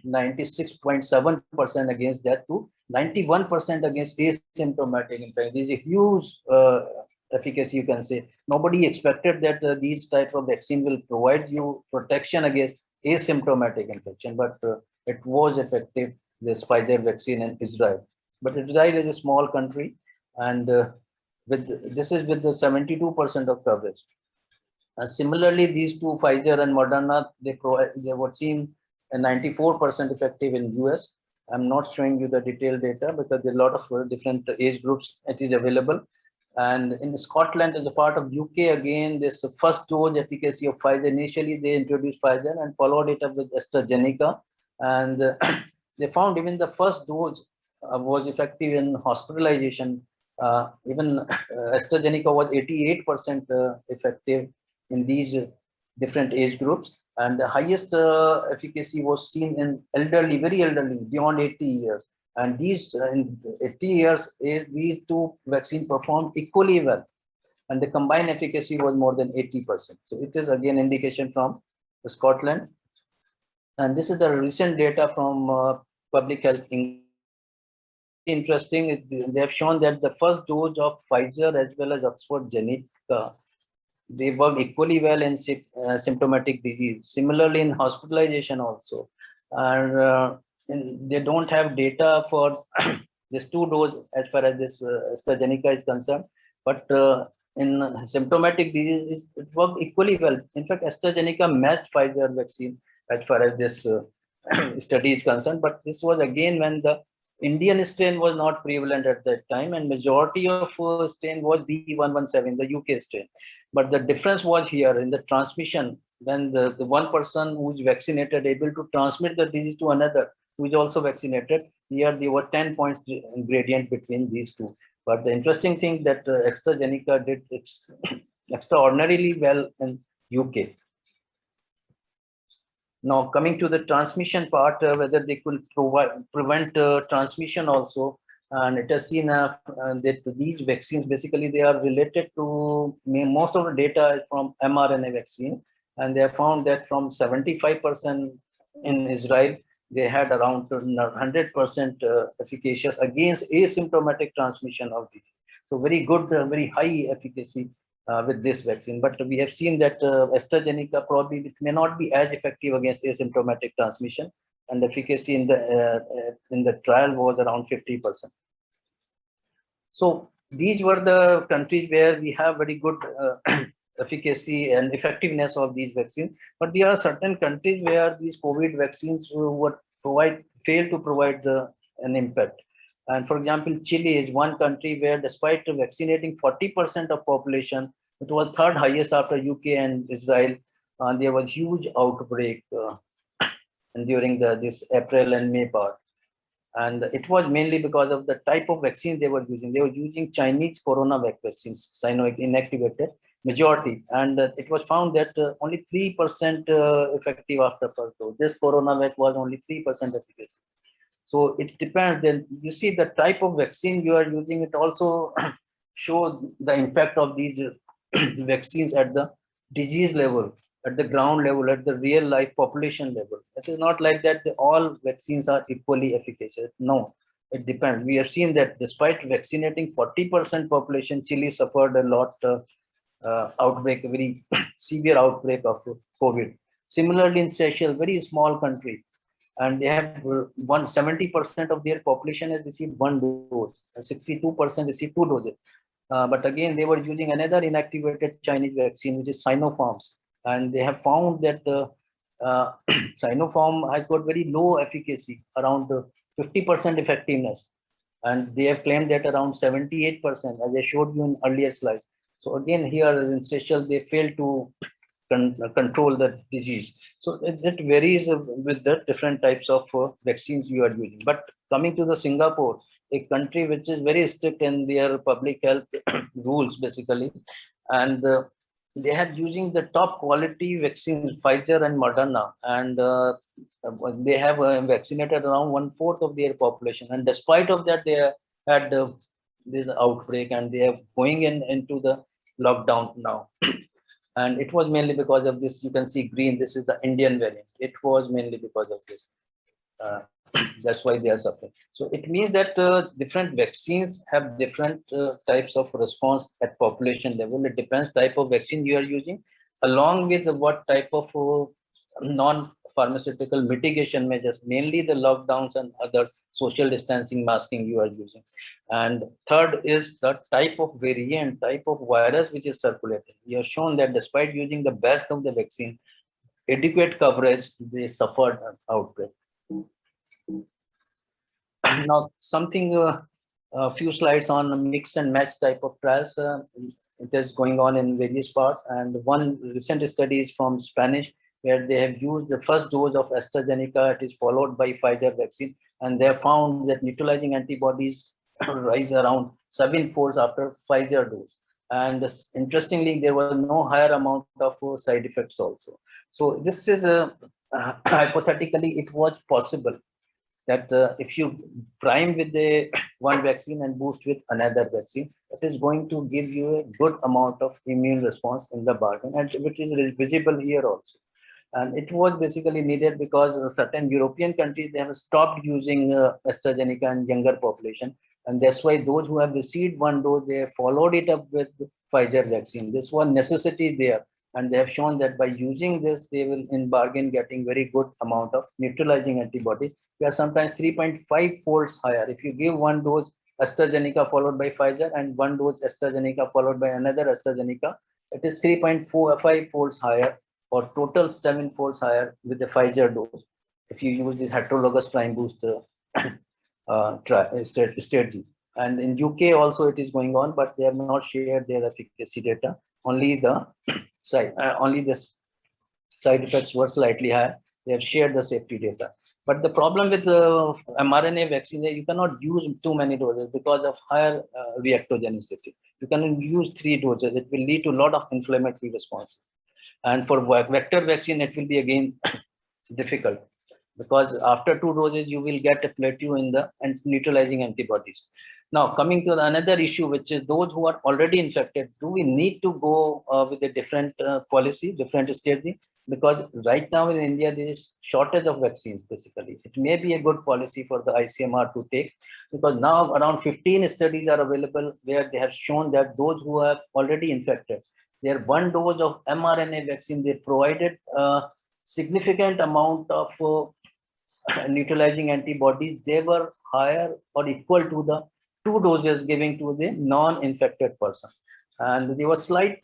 96.7% against death to 91% against asymptomatic. In fact, there is a huge efficacy, you can say. Nobody expected that these type of vaccine will provide you protection against asymptomatic infection, but it was effective, this Pfizer vaccine in Israel. But Israel is a small country, and this is with the 72% of coverage. Similarly, these two, Pfizer and Moderna, they were seen a 94% effective in US. I'm not showing you the detailed data because there are a lot of different age groups it is available. And in Scotland, as a part of UK, again, this first dose efficacy of Pfizer. Initially, they introduced Pfizer and followed it up with AstraZeneca. And they found even the first dose was effective in hospitalization. Even AstraZeneca was 88% effective in these different age groups. And the highest efficacy was seen in elderly, very elderly, beyond 80 years. And these in 80 years, these two vaccines performed equally well, and the combined efficacy was more than 80%. So it is again indication from Scotland, and this is the recent data from Public Health. Interesting, they have shown that the first dose of Pfizer as well as Oxford Genetica, they work equally well in symptomatic disease. Similarly, in hospitalization also, and they don't have data for this two dose as far as this AstraZeneca is concerned, but in symptomatic disease, it worked equally well. In fact, AstraZeneca matched Pfizer vaccine as far as this study is concerned, but this was again when the Indian strain was not prevalent at that time, and majority of strain was B117, the UK strain. But the difference was here in the transmission, when the one person who is vaccinated able to transmit the disease to another who is also vaccinated. Here there were 10 points gradient between these two. But the interesting thing that AstraZeneca did extraordinarily well in UK. Now coming to the transmission part, whether they could prevent transmission also, and it has seen that these vaccines basically they are related to most of the data is from mRNA vaccines, and they have found that from 75% in Israel, they had around 100% efficacious against asymptomatic transmission of disease. So very good, very high efficacy with this vaccine. But we have seen that AstraZeneca probably it may not be as effective against asymptomatic transmission, and efficacy in the trial was around 50%. So these were the countries where we have very good efficacy and effectiveness of these vaccines. But there are certain countries where these COVID vaccines fail to provide an impact. And for example, Chile is one country where despite vaccinating 40% of population, it was third highest after UK and Israel. There was huge outbreak and during this April and May part. And it was mainly because of the type of vaccine they were using. They were using Chinese coronavac vaccines, Sinovac inactivated majority. And it was found that only 3% effective after first dose. This coronavac was only 3% efficacy. So it depends. Then you see the type of vaccine you are using. It also shows the impact of these vaccines at the disease level, at the ground level, at the real life population level. It is not like that all vaccines are equally efficacious. No, it depends. We have seen that despite vaccinating 40% population, Chile suffered a lot outbreak, a very severe outbreak of COVID. Similarly, in Seychelles, very small country, and they have 70% of their population has received one dose, and 62% received two doses. But again, they were using another inactivated Chinese vaccine, which is Sinopharm's, and they have found that Sinopharm has got very low efficacy, around 50% effectiveness, and they have claimed that around 78%, as I showed you in earlier slides. So again, here in Seychelles, they failed to control the disease. So it varies with the different types of vaccines you are using. But coming to the Singapore, a country which is very strict in their public health rules, basically, and they are using the top quality vaccines, Pfizer and Moderna, and they have vaccinated around 1/4 of their population. And despite of that, they had this outbreak, and they are going into the lockdown now. And it was mainly because of this. You can see green. This is the Indian variant. It was mainly because of this. That's why they are suffering. So it means that different vaccines have different types of response at population level. It depends type of vaccine you are using, along with what type of non-pharmaceutical mitigation measures, mainly the lockdowns and others, social distancing, masking you are using. And third is the type of variant, type of virus which is circulating. You have shown that despite using the best of the vaccine, adequate coverage, they suffered an outbreak. Now, something a few slides on mix and match type of trials. It is going on in various parts, and one recent study is from Spanish, where they have used the first dose of AstraZeneca. It is followed by Pfizer vaccine, and they have found that neutralizing antibodies rise around 7-fold after Pfizer dose. And interestingly, there was no higher amount of side effects also. So this is hypothetically, it was possible that if you prime with the one vaccine and boost with another vaccine, it is going to give you a good amount of immune response in the bargain, and which is visible here also. And it was basically needed because certain European countries, they have stopped using AstraZeneca in younger population. And that's why those who have received one dose, they have followed it up with Pfizer vaccine. This was necessity there. And they have shown that by using this, they will in bargain getting very good amount of neutralizing antibody. They are sometimes 3.5 folds higher. If you give one dose AstraZeneca followed by Pfizer and one dose AstraZeneca followed by another AstraZeneca, it is 3.45 folds higher, or total 7 folds higher with the Pfizer dose, if you use this heterologous prime booster strategy. And in UK also it is going on, but they have not shared their efficacy data. Only the side effects were slightly higher. They have shared the safety data. But the problem with the mRNA vaccine is you cannot use too many doses because of higher reactogenicity. You can use 3 doses. It will lead to a lot of inflammatory response. And for vector vaccine, it will be again difficult, because after 2 doses, you will get a plateau in the neutralizing antibodies. Now, coming to another issue, which is those who are already infected, do we need to go with a different policy, different strategy? Because right now in India, there is shortage of vaccines, basically. It may be a good policy for the ICMR to take, because now around 15 studies are available where they have shown that those who are already infected, their one dose of mRNA vaccine, they provided a significant amount of neutralizing antibodies. They were higher or equal to the 2 doses giving to the non-infected person. And there was slight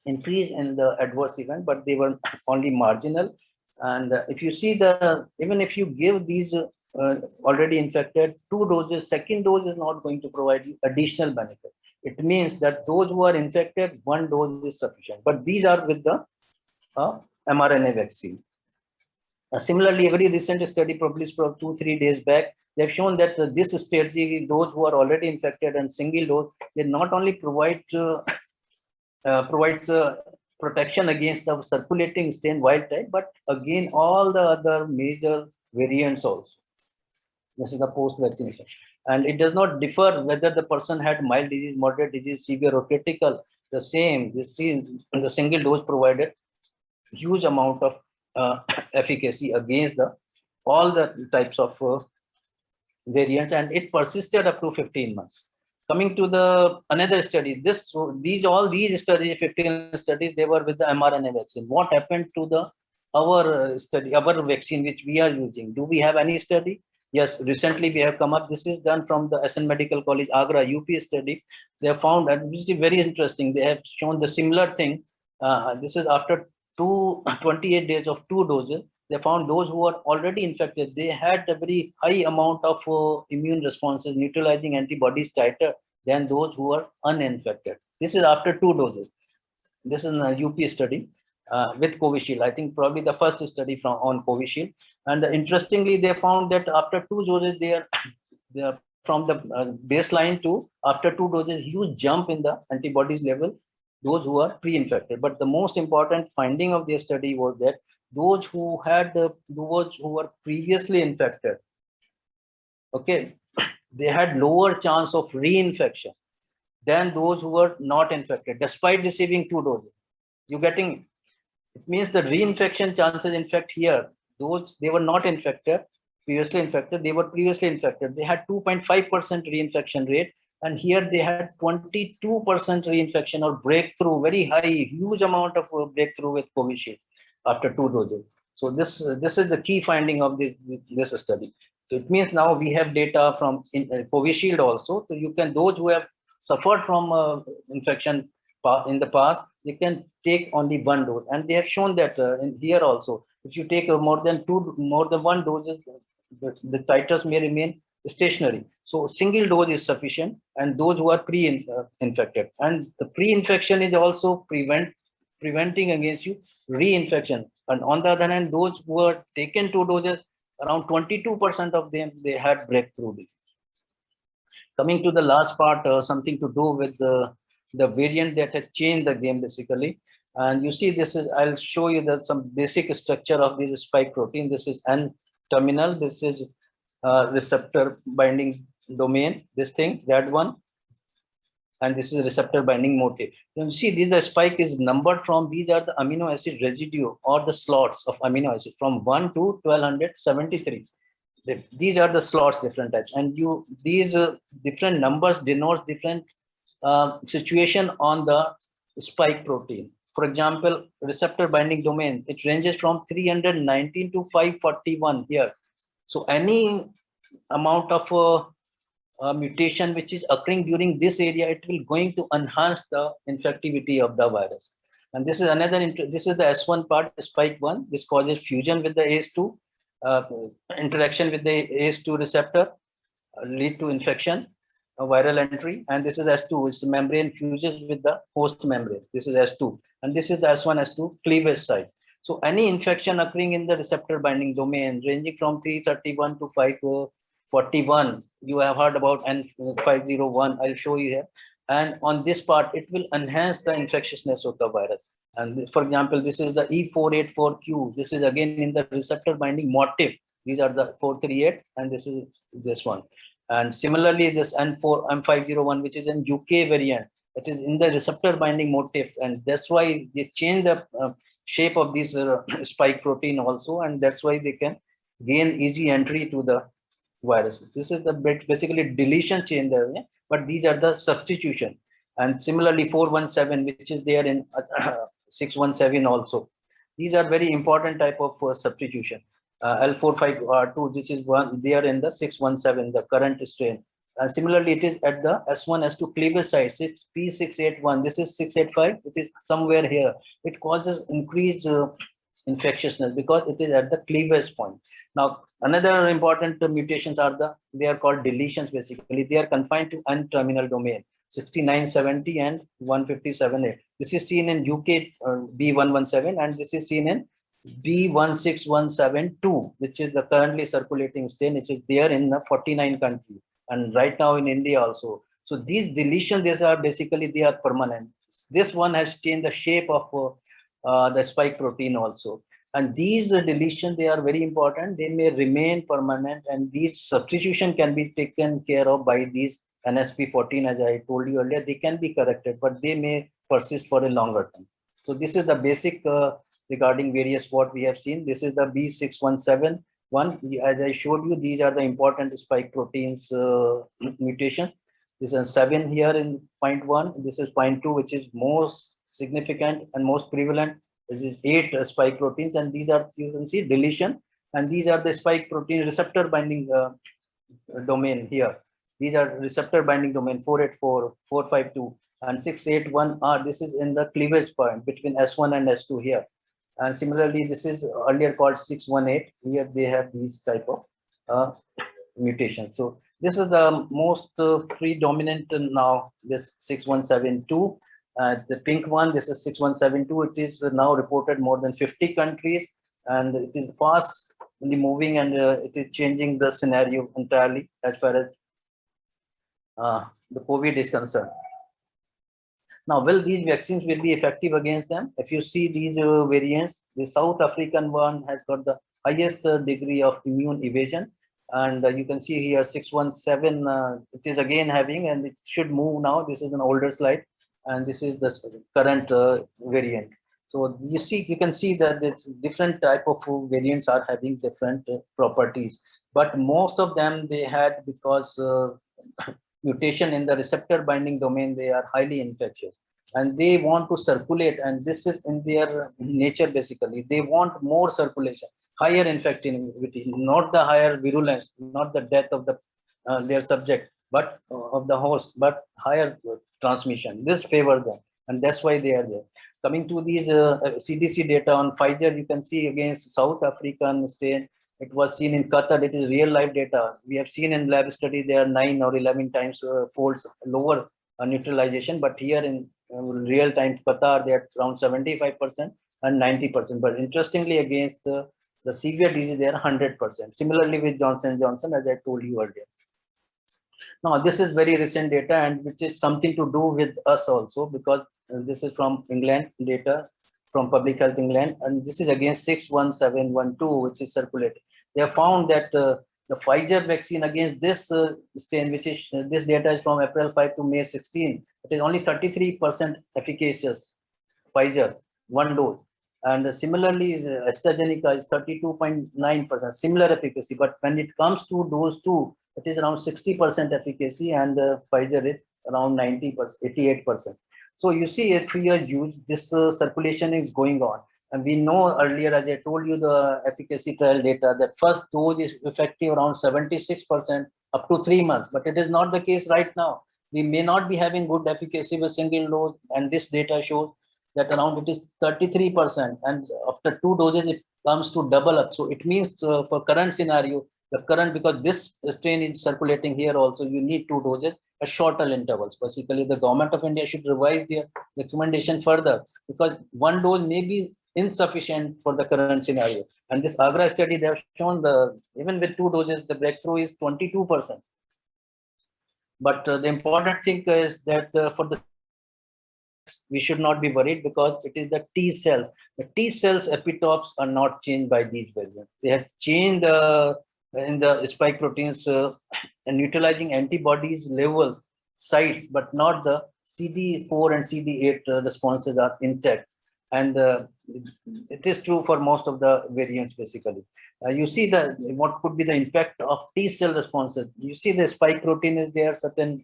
increase in the adverse event, but they were only marginal. And if you see even if you give these already infected 2 doses, second dose is not going to provide you additional benefit. It means that those who are infected, 1 dose is sufficient. But these are with the mRNA vaccine. Similarly, a very recent study published 2-3 days back, they've shown that this strategy, those who are already infected and single dose, they not only provides protection against the circulating strain wild type, but again all the other major variants also. This is the post-vaccination. And it does not differ whether the person had mild disease, moderate disease, severe or critical. The same, the single dose provided huge amount of efficacy against all the types of variants, and it persisted up to 15 months. Coming to another study, all these studies, 15 studies, they were with the mRNA vaccine. What happened to our vaccine which we are using? Do we have any study? Yes, recently we have come up. This is done from the SN Medical College, Agra, UP study. They have found, and this is very interesting, they have shown the similar thing. This is after 28 days of 2 doses. They found those who are already infected, they had a very high amount of immune responses, neutralizing antibodies tighter than those who are uninfected. This is after 2 doses. This is a UP study with Covishield. I think probably the first study on Covishield. And interestingly, they found that after 2 doses, they are from the baseline to after 2 doses, huge jump in the antibodies level, those who are pre-infected. But the most important finding of their study was that those who were previously infected, okay, they had lower chance of reinfection than those who were not infected, despite receiving 2 doses. You're getting, it means the reinfection chances, in fact, here, they were not infected, previously infected, they were previously infected. They had 2.5% reinfection rate, and here they had 22% reinfection or breakthrough, very high, huge amount of breakthrough with Covishield after 2 doses. So this is the key finding of this study. So it means now we have data from Covishield also. So you can, those who have suffered from infection in the past, they can take only 1 dose. And they have shown that in here also, if you take more than 1 dose, the titers may remain stationary. So single dose is sufficient, and those who are pre-infected, and the pre-infection is also preventing against you reinfection. And on the other hand, those who are taken 2 doses, around 22% of them, they had breakthrough disease. Coming to the last part, something to do with the variant that has changed the game basically. And you see, this is, I'll show you that some basic structure of this spike protein. This is N-terminal. This is receptor binding domain, this thing, that one. And this is receptor binding motif. You see, the spike is numbered from, these are the amino acid residue or the slots of amino acid from 1 to 1273. These are the slots, different types, and these different numbers denotes different situation on the spike protein. For example, receptor binding domain, it ranges from 319 to 541 here. So any amount of mutation which is occurring during this area, it will going to enhance the infectivity of the virus. And this is another, this is the S1 part, spike 1. This causes fusion with the ACE2, interaction with the ACE2 receptor, lead to infection, viral entry. And this is S2, which membrane fuses with the host membrane. This is S2. And this is the S1, S2 cleavage site. So any infection occurring in the receptor binding domain ranging from 331 to 541, you have heard about N501, I'll show you here. And on this part, it will enhance the infectiousness of the virus. And for example, this is the E484Q. This is again in the receptor binding motif. These are the 438, and this is this one. And similarly, this M501, which is in UK variant, it is in the receptor binding motif. And that's why they change the shape of this spike protein also. And that's why they can gain easy entry to the virus. This is the basically deletion chain there, yeah? But these are the substitution. And similarly 417, which is there in 617 also. These are very important type of substitution. L45R2, which is one there in the 617, the current strain. And similarly, it is at the S1, S2 cleavage site, P681. This is 685. It is somewhere here. It causes increased infectiousness because it is at the cleavage point. Now, another important mutations are they are called deletions basically. They are confined to N-terminal domain, 6970 and 157A. This is seen in UK B117, and this is seen in B16172, which is the currently circulating strain, which is there in the 49 countries, and right now in India also. So these deletions, these are basically, they are permanent. This one has changed the shape of the spike protein also. And these deletions, they are very important. They may remain permanent, and these substitution can be taken care of by these NSP14, as I told you earlier. They can be corrected, but they may persist for a longer time. So this is the basic regarding various what we have seen. This is the B617 one. As I showed you, these are the important spike proteins mutation. This is 7 here in 0.1. This is 0.2, which is most significant and most prevalent. This is 8 spike proteins, and these are, you can see, deletion. And these are the spike protein receptor binding domain here. These are receptor binding domain 484, 452, and 681R. This is in the cleavage point between S1 and S2 here. And similarly, this is earlier called 618. Here they have these type of mutation. So this is the most predominant now, this 6172. The pink one, this is 6172. It is now reported more than 50 countries, and it is fast moving, and it is changing the scenario entirely as far as the COVID is concerned. Now, will these vaccines will be effective against them? If you see these variants, the South African one has got the highest degree of immune evasion. And you can see here 617, it is again having, and it should move now. This is an older slide, and this is the current variant. So you can see that this different type of variants are having different properties, but most of them they had because mutation in the receptor binding domain, they are highly infectious and they want to circulate, and this is in their nature basically. They want more circulation, higher infectivity, not the higher virulence, not the death of the their subject, but of the host, but higher transmission. This favors them, and that's why they are there. Coming to these CDC data on Pfizer, you can see against South African strain, It was seen in Qatar. It is real life data. We have seen in lab study there are 9 or 11 times folds lower neutralization, but here in real time Qatar they are around 75% and 90%. But interestingly, against the severe disease, they are 100%. Similarly with Johnson Johnson, as I told you earlier. Now, this is very recent data, and which is something to do with us also, because this is from England data, from Public Health England, and this is against 61712, which is circulating. They have found that the Pfizer vaccine against this strain, which is this data is from April 5 to May 16, it is only 33% efficacious, Pfizer, one dose. And similarly, AstraZeneca is 32.9%, similar efficacy. But when it comes to dose 2, it is around 60% efficacy, and Pfizer is around 90%, 88%. So you see, if we are used, this circulation is going on. And we know earlier, as I told you, the efficacy trial data, that first dose is effective around 76% up to 3 months. But it is not the case right now. We may not be having good efficacy with single dose, and this data shows that around it is 33%, and after 2 doses it comes to double up. So it means for current scenario, the current, because this strain is circulating here also, you need 2 doses at shorter intervals. Basically, the government of India should revise their recommendation further, because 1 dose may be insufficient for the current scenario. And this Agra study, they have shown even with 2 doses, the breakthrough is 22%. But the important thing is that for the we should not be worried, because it is the T cells. The T cells epitopes are not changed by these variants. They have changed in the spike proteins and neutralizing antibodies levels, sites, but not the CD4 and CD8 responses are intact. And it is true for most of the variants, basically. You see what could be the impact of T cell responses. You see the spike protein is there, certain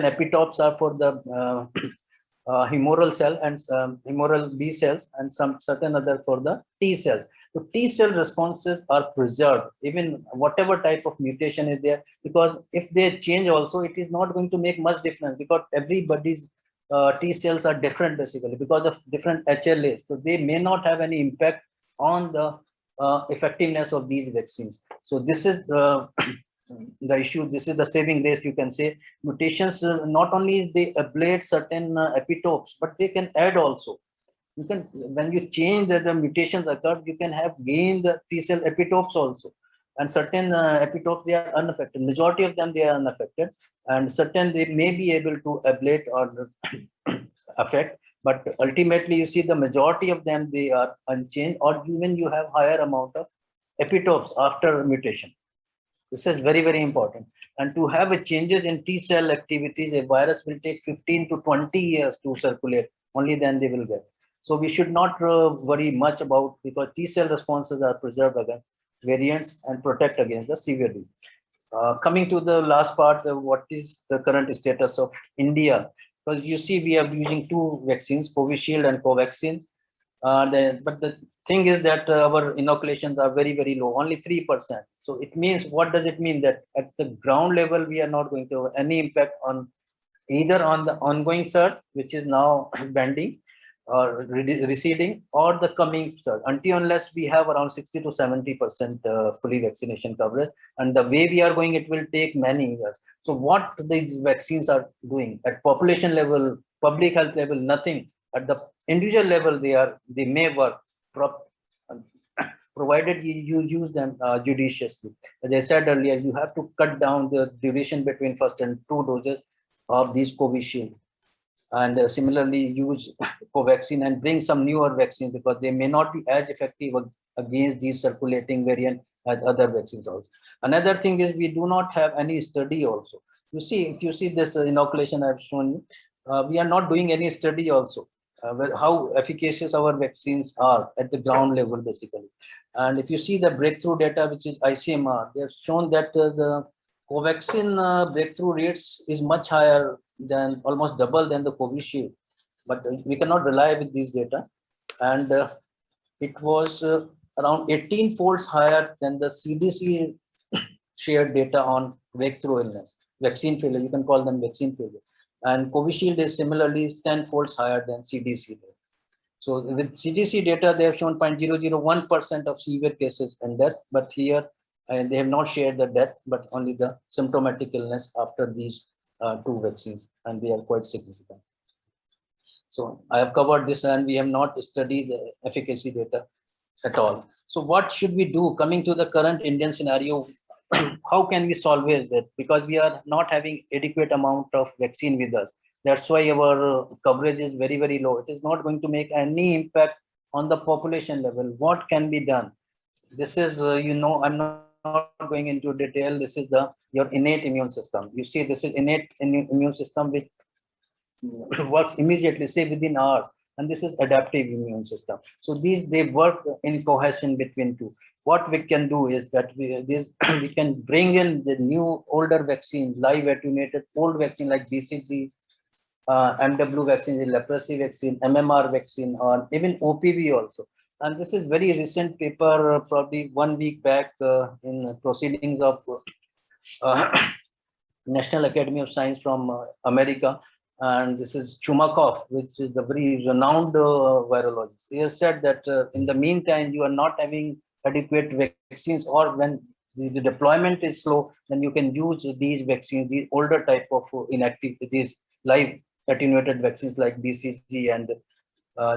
epitopes are for the humoral cell and humoral B cells, and some certain other for the T cells. So T cell responses are preserved, even whatever type of mutation is there, because if they change also, it is not going to make much difference, because everybody's T cells are different, basically, because of different HLAs. So they may not have any impact on the effectiveness of these vaccines. So this is the issue. This is the saving grace, you can say. Mutations, not only they ablate certain epitopes, but they can add also. You can, when you change the mutations occur, you can have gained the T cell epitopes also. And certain epitopes, they are unaffected. Majority of them, they are unaffected. And certain, they may be able to ablate or affect. But ultimately, you see the majority of them, they are unchanged, or even you have higher amount of epitopes after mutation. This is very, very important. And to have a changes in T cell activities, a virus will take 15 to 20 years to circulate. Only then they will get. So we should not worry much about, because T cell responses are preserved against variants and protect against the severe disease. Coming to the last part, what is the current status of India? Because you see, we are using 2 vaccines, Covishield and Covaxin. But the thing is that our inoculations are very, very low, only 3%. So it means, what does it mean? That at the ground level, we are not going to have any impact on either on the ongoing surge, which is now bending or receding, or the coming surge, until unless we have around 60 to 70% fully vaccination coverage. And the way we are going, it will take many years. So what these vaccines are doing at population level, public health level, nothing. At the individual level, they may work, provided you use them judiciously. As I said earlier, you have to cut down the duration between first and 2 doses of these Covishield, and similarly use Covaxin and bring some newer vaccines, because they may not be as effective against these circulating variants as other vaccines also. Another thing is, we do not have any study also. You see, if you see this inoculation I've shown you, we are not doing any study also. How efficacious our vaccines are at the ground level, basically. And if you see the breakthrough data, which is ICMR, they have shown that the Covaxin breakthrough rates is much higher than, almost double than the Covishield. But we cannot rely with these data. And it was around 18 folds higher than the CDC shared data on breakthrough illness, vaccine failure. You can call them vaccine failure. And Covishield is similarly 10 folds higher than CDC. So with CDC data, they have shown 0.001% of severe cases and death, but here they have not shared the death, but only the symptomatic illness after these two vaccines, and they are quite significant. So I have covered this, and we have not studied the efficacy data at all. So what should we do coming to the current Indian scenario? How can we solve it? Because we are not having adequate amount of vaccine with us. That's why our coverage is very, very low. It is not going to make any impact on the population level. What can be done? This is, I'm not going into detail. This is your innate immune system. You see, this is innate immune system which works immediately, say within hours. And this is adaptive immune system. So they work in cohesion between two. What we can do is that we can bring in the new older vaccine, live attenuated old vaccine like BCG, MW vaccine, the leprosy vaccine, MMR vaccine, or even OPV also. And this is very recent paper, probably 1 week back in proceedings of National Academy of Science from America. And this is Chumakov, which is the very renowned virologist. He has said that in the meantime, you are not having adequate vaccines, or when the deployment is slow, then you can use these vaccines, these older type of inactive, these live attenuated vaccines like BCG and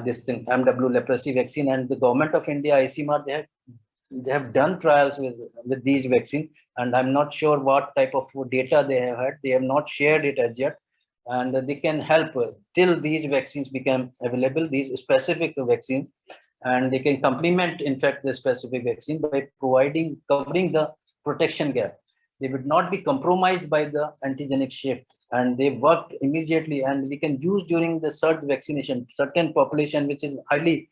this thing, MW leprosy vaccine. And the government of India, ICMR, they have done trials with these vaccines, and I'm not sure what type of data they have had. They have not shared it as yet, and they can help till these vaccines become available, these specific vaccines, and they can complement, in fact, the specific vaccine by covering the protection gap. They would not be compromised by the antigenic shift, and they worked immediately, and we can use during the surge vaccination, certain population which is highly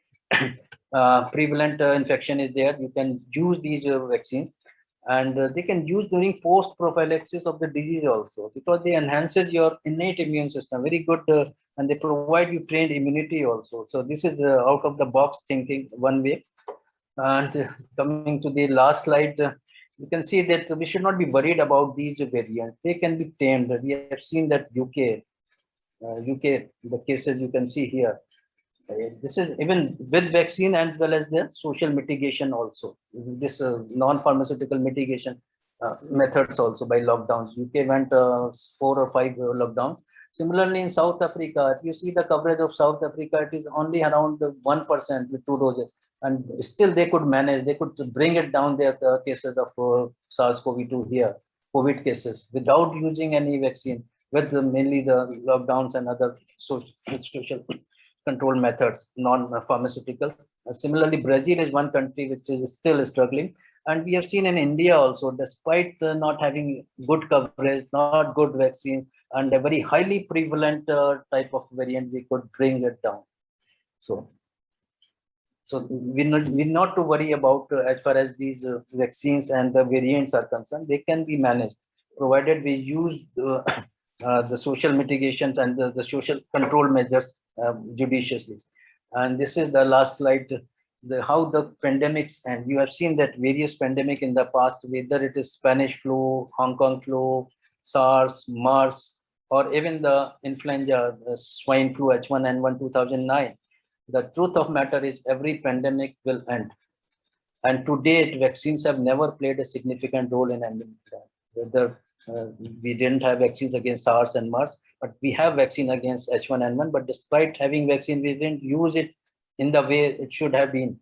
prevalent infection is there. You can use these vaccines, and they can use during post prophylaxis of the disease also, because they enhances your innate immune system very good, and they provide you trained immunity also. So this is out of the box thinking one way. And coming to the last slide, you can see that we should not be worried about these variants. They can be tamed. We have seen that UK, the cases you can see here. This is even with vaccine as well as the social mitigation also. This non-pharmaceutical mitigation methods also by lockdowns. UK went 4 or 5 lockdowns. Similarly, in South Africa, if you see the coverage of South Africa, it is only around 1% with 2 doses. And still they could manage, they could bring it down their cases of SARS-CoV-2 here, COVID cases, without using any vaccine, with mainly the lockdowns and other social control methods, non-pharmaceuticals. Similarly, Brazil is one country which is still struggling. And we have seen in India also, despite not having good coverage, not good vaccines, and a very highly prevalent type of variant, we could bring it down. So we're not to worry about as far as these vaccines and the variants are concerned. They can be managed, provided we use the social mitigations and the social control measures judiciously. And this is the last slide, how the pandemics, and you have seen that various pandemic in the past, whether it is Spanish flu, Hong Kong flu, SARS, MERS, or even the influenza, swine flu H1N1 2009. The truth of matter is every pandemic will end. And to date, vaccines have never played a significant role in ending that. Whether we didn't have vaccines against SARS and MERS, but we have vaccine against H1N1. But despite having vaccine, we didn't use it in the way it should have been.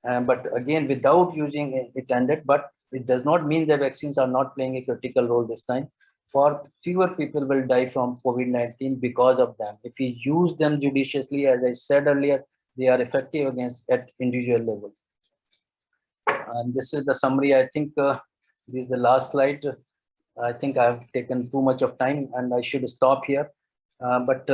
But again, without using it ended, but it does not mean the vaccines are not playing a critical role this time. For fewer people will die from COVID-19 because of them. If we use them judiciously, as I said earlier, they are effective against at individual level. And this is the summary. I think this is the last slide. I think I've taken too much of time and I should stop here. But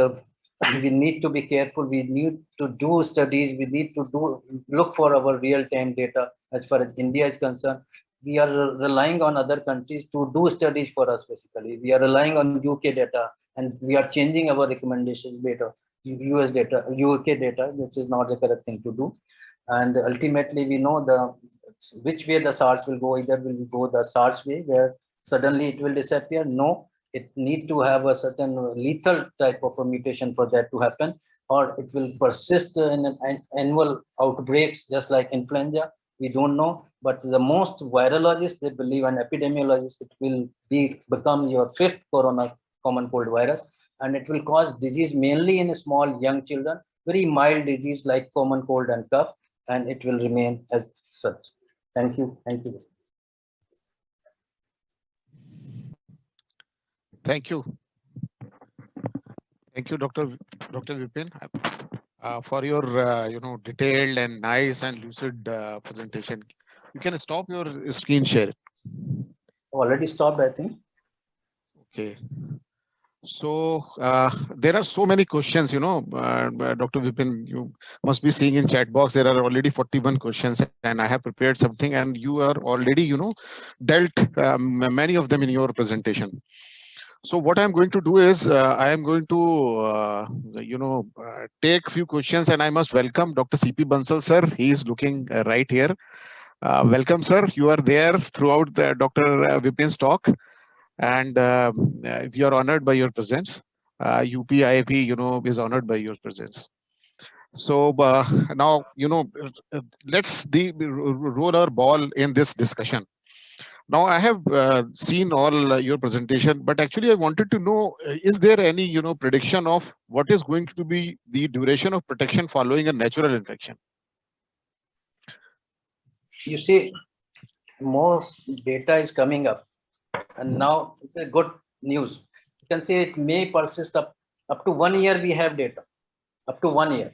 we need to be careful. We need to do studies. We need to look for our real-time data as far as India is concerned. We are relying on other countries to do studies for us, basically. We are relying on UK data, and we are changing our recommendations data, US data, UK data, which is not the correct thing to do. And ultimately, we know which way the SARS will go. Either will go the SARS way, where suddenly it will disappear. No, it need to have a certain lethal type of a mutation for that to happen, or it will persist in an annual outbreaks, just like influenza. We don't know, but the most virologists, they believe, and epidemiologists, it will become your fifth corona common cold virus, and it will cause disease mainly in small young children, very mild disease like common cold and cough, and it will remain as such. Thank you. Thank you. Thank you. Thank you, Dr. Vipin, for your detailed and nice and lucid presentation. You can stop your screen share. Already stopped, I think. Okay. So there are so many questions, Dr. Vipin, you must be seeing in chat box, there are already 41 questions and I have prepared something and you are already, dealt many of them in your presentation. So what I'm going to do is I am going to, take few questions and I must welcome Dr. C.P. Bansal, sir. He is looking right here. Welcome, sir. You are there throughout the Dr. Vipin's talk. And we are honored by your presence. UPIIP, is honored by your presence. So now, let's roll our ball in this discussion. Now, I have seen all your presentation, but actually I wanted to know, is there any, prediction of what is going to be the duration of protection following a natural infection? You see, most data is coming up, and now it's a good news. You can say it may persist up to 1 year. We have data up to 1 year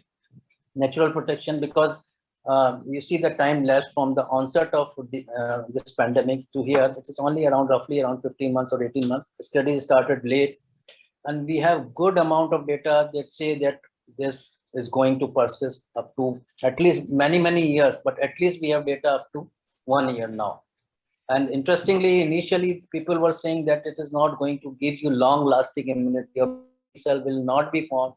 natural protection, because you see the time lapse from the onset of this pandemic to here. It is only roughly around 15 months or 18 months. The study started late, and we have good amount of data that say that this is going to persist up to at least many years, but at least we have data up to 1 year now. And interestingly, initially people were saying that it is not going to give you long-lasting immunity, your cell will not be formed,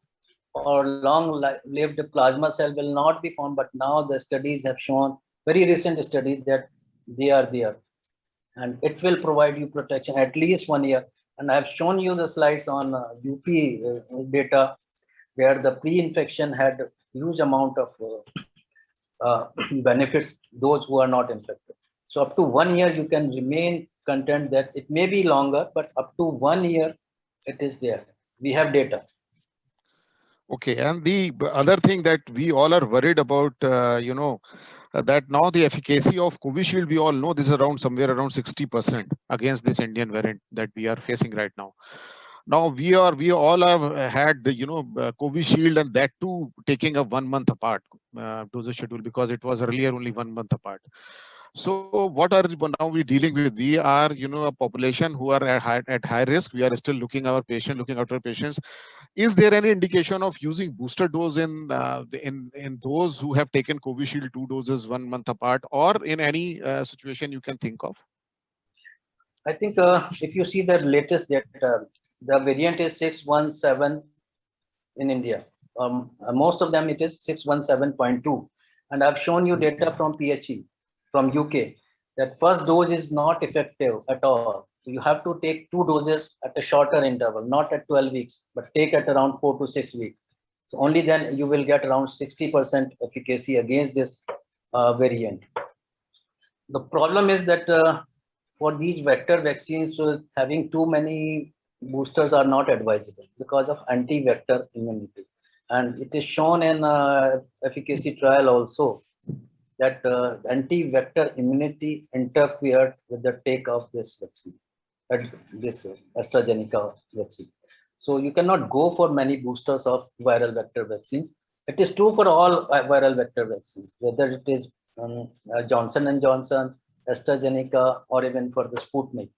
or long-lived plasma cell will not be formed. But now the studies have shown, very recent studies, that they are there, and it will provide you protection at least 1 year. And I've shown you the slides on UP data, where the pre-infection had huge amount of benefits those who are not infected. So up to 1 year, you can remain content that it may be longer, but up to 1 year, it is there. We have data. Okay, and the other thing that we all are worried about, that now the efficacy of Covishield, we all know this is around somewhere around 60% against this Indian variant that we are facing right now. Now we all have had the Covishield, and that too taking a 1 month apart dosage schedule, because it was earlier only 1 month apart. So what are now we dealing with? We are a population who are at high risk. We are still looking after our patients. Is there any indication of using booster dose in those who have taken Covishield 2 doses 1 month apart, or in any situation you can think of? I think if you see the latest data, the variant is 617 in India. Most of them it is 617.2, and I've shown you data from PHE from UK that first dose is not effective at all. You have to take 2 doses at a shorter interval, not at 12 weeks, but take at around 4 to 6 weeks. So only then you will get around 60% efficacy against this variant. The problem is that for these vector vaccines, having too many boosters are not advisable because of anti-vector immunity. And it is shown in efficacy trial also that anti-vector immunity interfered with the take of this vaccine, this AstraZeneca vaccine. So you cannot go for many boosters of viral vector vaccines. It is true for all viral vector vaccines, whether it is Johnson & Johnson, AstraZeneca, or even for the Sputnik.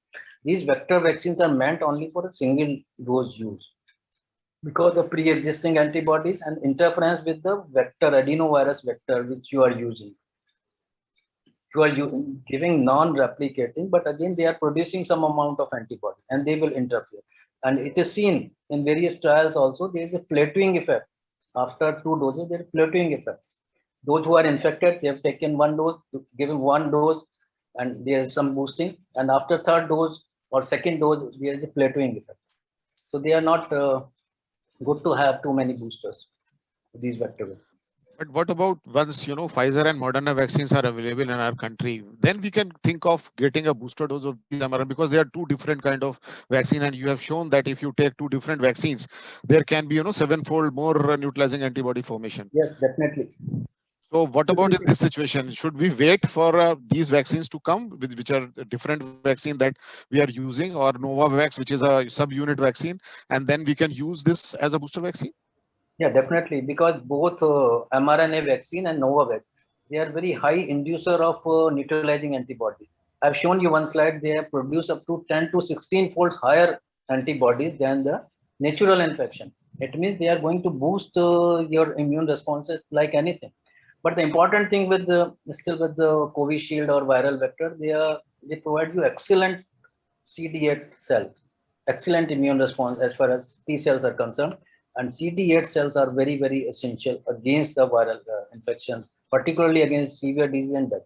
These vector vaccines are meant only for a single dose use because of pre-existing antibodies and interference with the vector, adenovirus vector, which you are using. You are giving non-replicating, but again, they are producing some amount of antibody and they will interfere. And it is seen in various trials also, there is a plateauing effect. After 2 doses, there is a plateauing effect. Those who are infected, they have taken 1 dose, given 1 dose, and there is some boosting. And after 3rd dose or 2nd dose, there is a plateauing effect. So they are not good to have too many boosters. these vector. But what about once, Pfizer and Moderna vaccines are available in our country, then we can think of getting a booster dose of these mRNA, because they are two different kind of vaccine. And you have shown that if you take two different vaccines, there can be, sevenfold more neutralizing antibody formation. Yes, definitely. So what about in this situation? Should we wait for these vaccines to come, which are a different vaccine that we are using, or Novavax, which is a subunit vaccine, and then we can use this as a booster vaccine? Yeah, definitely, because both mRNA vaccine and Novavax, they are very high inducer of neutralizing antibody. I've shown you one slide. They have produced up to 10 to 16 folds higher antibodies than the natural infection. It means they are going to boost your immune responses like anything. But the important thing with still with the Covishield or viral vector, they provide you excellent CD8 cell, excellent immune response as far as T cells are concerned. And CD8 cells are very, very essential against the viral infections, particularly against severe disease and death.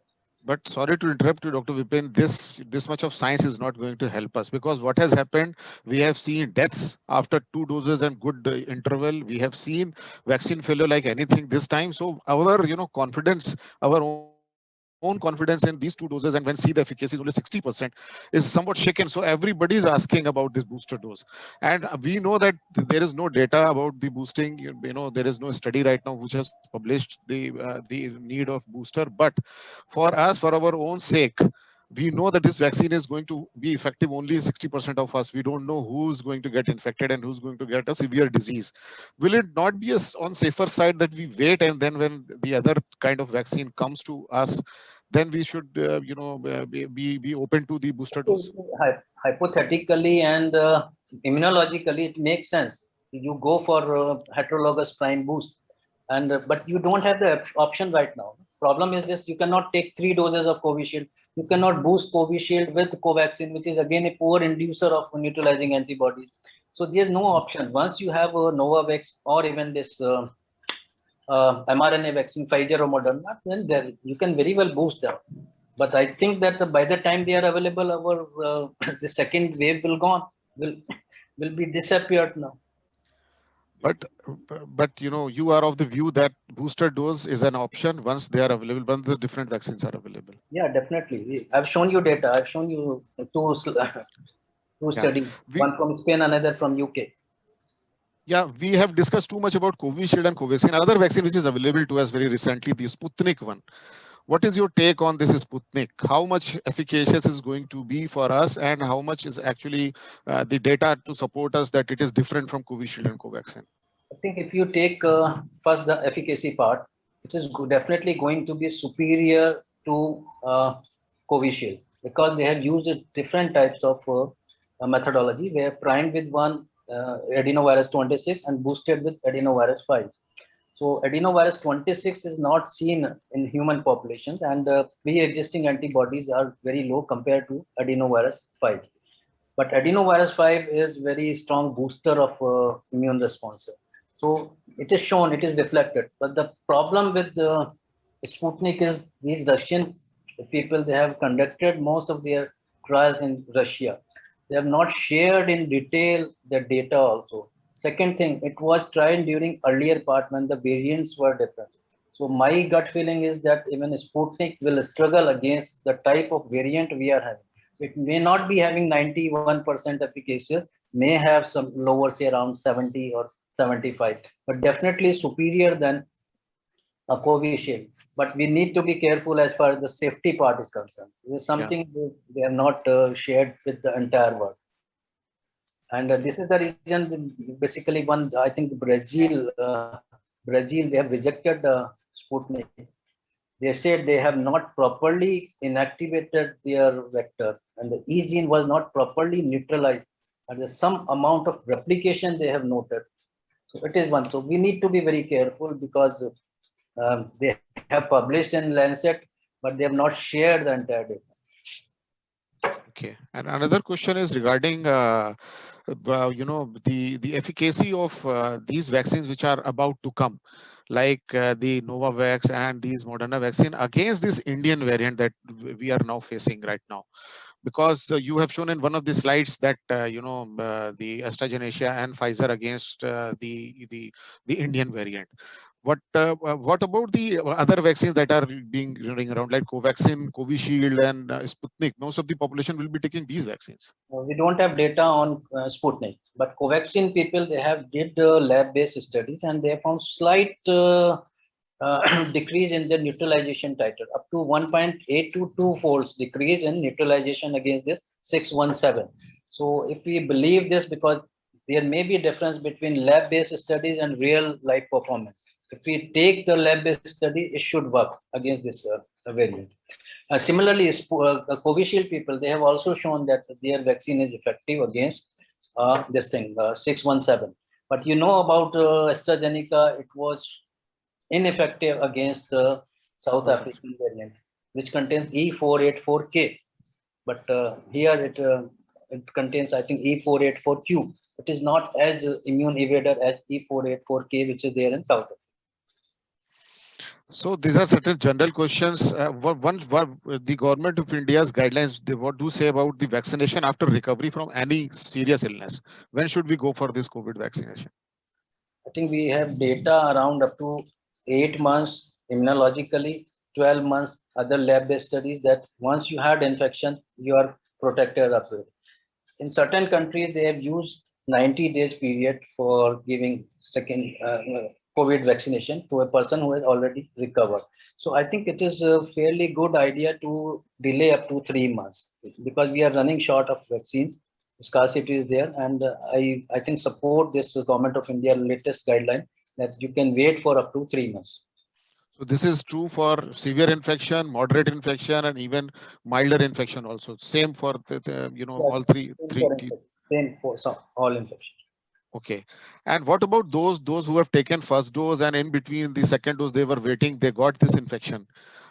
But sorry to interrupt you, Dr. Vipin, this much of science is not going to help us, because what has happened, we have seen deaths after 2 doses and good interval. We have seen vaccine failure like anything this time. So our, confidence, our own confidence in these 2 doses, and when see the efficacy is only 60%, is somewhat shaken. So everybody is asking about this booster dose, and we know that there is no data about the boosting. There is no study right now which has published the need of booster. But for us, for our own sake, we know that this vaccine is going to be effective only in 60% of us. We don't know who's going to get infected and who's going to get a severe disease. Will it not be on safer side that we wait, and then when the other kind of vaccine comes to us, then we should, be open to the booster dose? Hypothetically and immunologically, it makes sense. You go for heterologous prime boost, and but you don't have the option right now. Problem is this: you cannot take 3 doses of Covishield. You cannot boost Covishield with Covaxin, which is again a poor inducer of neutralizing antibodies. So there's no option. Once you have a Novavax or even this mRNA vaccine, Pfizer or Moderna, then there you can very well boost them. But I think that by the time they are available, our the second wave will be disappeared now. But you are of the view that booster dose is an option once they are available, once the different vaccines are available. Yeah, definitely. I've shown you data. I've shown you two studies, one from Spain, another from UK. Yeah, we have discussed too much about Covishield and Covaxin. Another vaccine which is available to us very recently, the Sputnik one. What is your take on this Sputnik? How much efficacious is going to be for us, and how much is actually the data to support us that it is different from Covishield and Covaxin? I think if you take first the efficacy part, it is definitely going to be superior to Covishield, because they have used different types of methodology. They are primed with one adenovirus 26 and boosted with adenovirus 5. So adenovirus 26 is not seen in human populations, and pre-existing antibodies are very low compared to adenovirus 5. But adenovirus 5 is very strong booster of immune response. So it is shown, it is reflected. But the problem with the Sputnik is these Russian people, they have conducted most of their trials in Russia. They have not shared in detail the data also. Second thing, it was tried during earlier part when the variants were different. So my gut feeling is that even Sputnik will struggle against the type of variant we are having. So it may not be having 91% efficacious, may have some lower, say around 70 or 75, but definitely superior than a Covishield. But we need to be careful as far as the safety part is concerned. This is something they have not shared with the entire world. And this is the reason, basically, I think Brazil, they have rejected Sputnik. They said they have not properly inactivated their vector, and the E gene was not properly neutralized. And there's some amount of replication they have noted. So it is one. So we need to be very careful, because they have published in Lancet, but they have not shared the entire data. Okay, and another question is regarding the efficacy of these vaccines which are about to come, like the Novavax and these Moderna vaccine against this Indian variant that we are now facing right now. Because you have shown in one of the slides that the AstraZeneca and Pfizer against the Indian variant. What about the other vaccines that are being running around, like Covaxin, Covishield, and Sputnik? Most of the population will be taking these vaccines. We don't have data on Sputnik, but Covaxin people, they have did lab-based studies and they have found slight decrease in the neutralization titer, up to 1.8 to 2 folds decrease in neutralization against this 617. So if we believe this, because there may be a difference between lab-based studies and real life performance. If we take the lab-based study, it should work against this variant. Similarly, Covishield people, they have also shown that their vaccine is effective against this thing, 617. But you know about AstraZeneca, it was ineffective against the South African variant, which contains E484K. But here it contains, I think, E484Q. It is not as immune evader as E484K, which is there in South Africa. So these are certain general questions. What the government of India's guidelines, what do say about the vaccination after recovery from any serious illness? When should we go for this COVID vaccination? I think we have data around up to 8 months immunologically, 12 months other lab-based studies that once you had infection, you are protected up to it. In certain countries, they have used 90 days period for giving second COVID vaccination to a person who has already recovered. So I think it is a fairly good idea to delay up to 3 months because we are running short of vaccines. Scarcity is there, and I think support this government of India latest guideline that you can wait for up to 3 months. So this is true for severe infection, moderate infection, and even milder infection also. Same for Yes, all three. Same for all infections. Okay. And what about those who have taken first dose and in between the second dose they were waiting, they got this infection.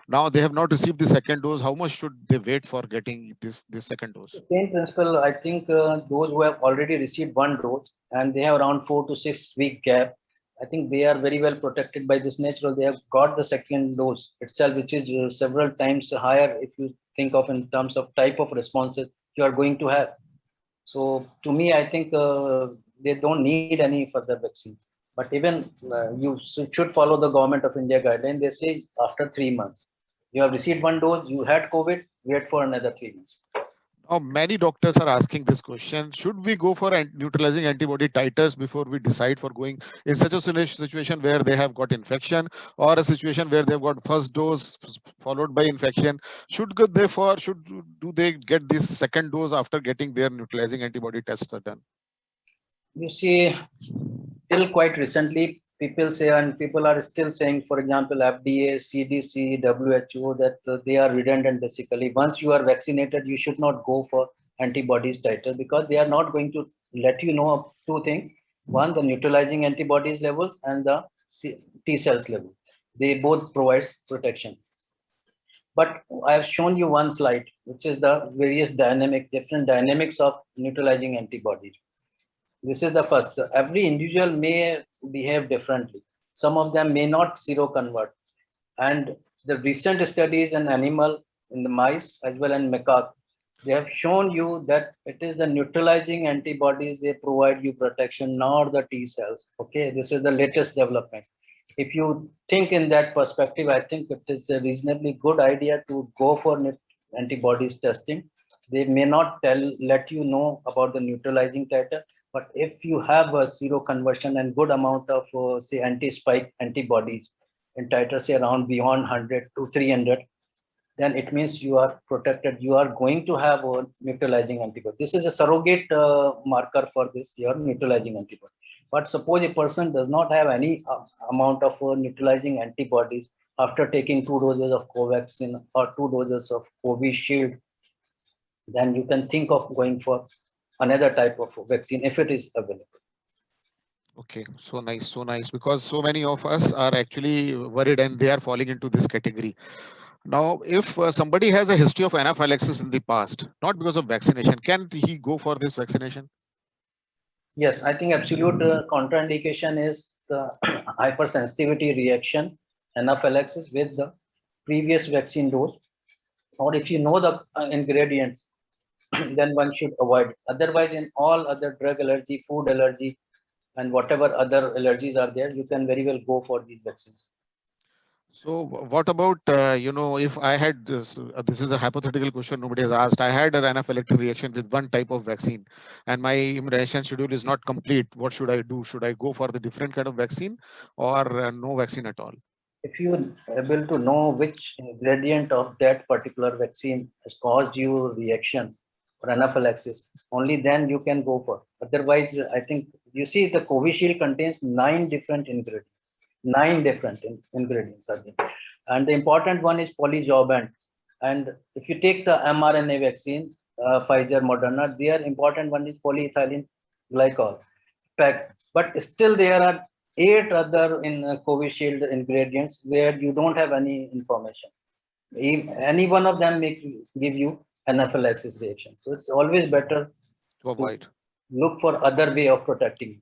Now they have not received the second dose. How much should they wait for getting this second dose? Same principle. I think those who have already received one dose and they have around 4 to 6 week gap, I think they are very well protected by this natural. They have got the second dose itself, which is several times higher if you think of in terms of type of responses you are going to have. So to me, I think they don't need any further vaccine. But even you should follow the government of India guideline. They say after 3 months, you have received one dose, you had COVID, wait for another 3 months. Now, many doctors are asking this question. Should we go for neutralizing antibody titers before we decide for going in such a situation where they have got infection or a situation where they've got first dose followed by infection? Do they get this second dose after getting their neutralizing antibody tests are done? You see, till quite recently, people say, and people are still saying, for example, FDA, CDC, WHO, that they are redundant basically. Once you are vaccinated, you should not go for antibodies titer because they are not going to let you know of two things. One, the neutralizing antibodies levels and the T cells level. They both provide protection. But I have shown you one slide, which is the various different dynamics of neutralizing antibodies. This is the first. Every individual may behave differently. Some of them may not seroconvert. And the recent studies in animal, in the mice, as well as macaque, they have shown you that it is the neutralizing antibodies, they provide you protection, not the T cells. Okay, this is the latest development. If you think in that perspective, I think it is a reasonably good idea to go for antibodies testing. They may not let you know about the neutralizing titer, but if you have a seroconversion and good amount of, say, anti-spike antibodies in titer, say around beyond 100 to 300, then it means you are protected. You are going to have a neutralizing antibody. This is a surrogate marker for this, your neutralizing antibody. But suppose a person does not have any amount of neutralizing antibodies after taking 2 doses of Covaxin or 2 doses of Covishield, then you can think of going for another type of vaccine if it is available. Okay, so nice, because so many of us are actually worried and they are falling into this category. Now, if somebody has a history of anaphylaxis in the past, not because of vaccination, can he go for this vaccination? Yes, I think absolute contraindication is the hypersensitivity reaction, anaphylaxis with the previous vaccine dose, or if you know the ingredients, then one should avoid. Otherwise, in all other drug allergy, food allergy, and whatever other allergies are there, you can very well go for these vaccines. So what about, if I had this is a hypothetical question nobody has asked. I had an anaphylactic reaction with one type of vaccine and my immunization schedule is not complete. What should I do? Should I go for the different kind of vaccine or no vaccine at all? If you are able to know which ingredient of that particular vaccine has caused you reaction or anaphylaxis, only then you can go for. Otherwise, I think you see the Covishield contains 9 different ingredients. 9 different ingredients are there. And the important one is polysorbent. And if you take the mRNA vaccine, Pfizer, Moderna, their important one is polyethylene glycol. But still there are 8 other in Covishield ingredients where you don't have any information. Any one of them may give you anaphylaxis reaction. So it's always better To avoid. look for other way of protecting.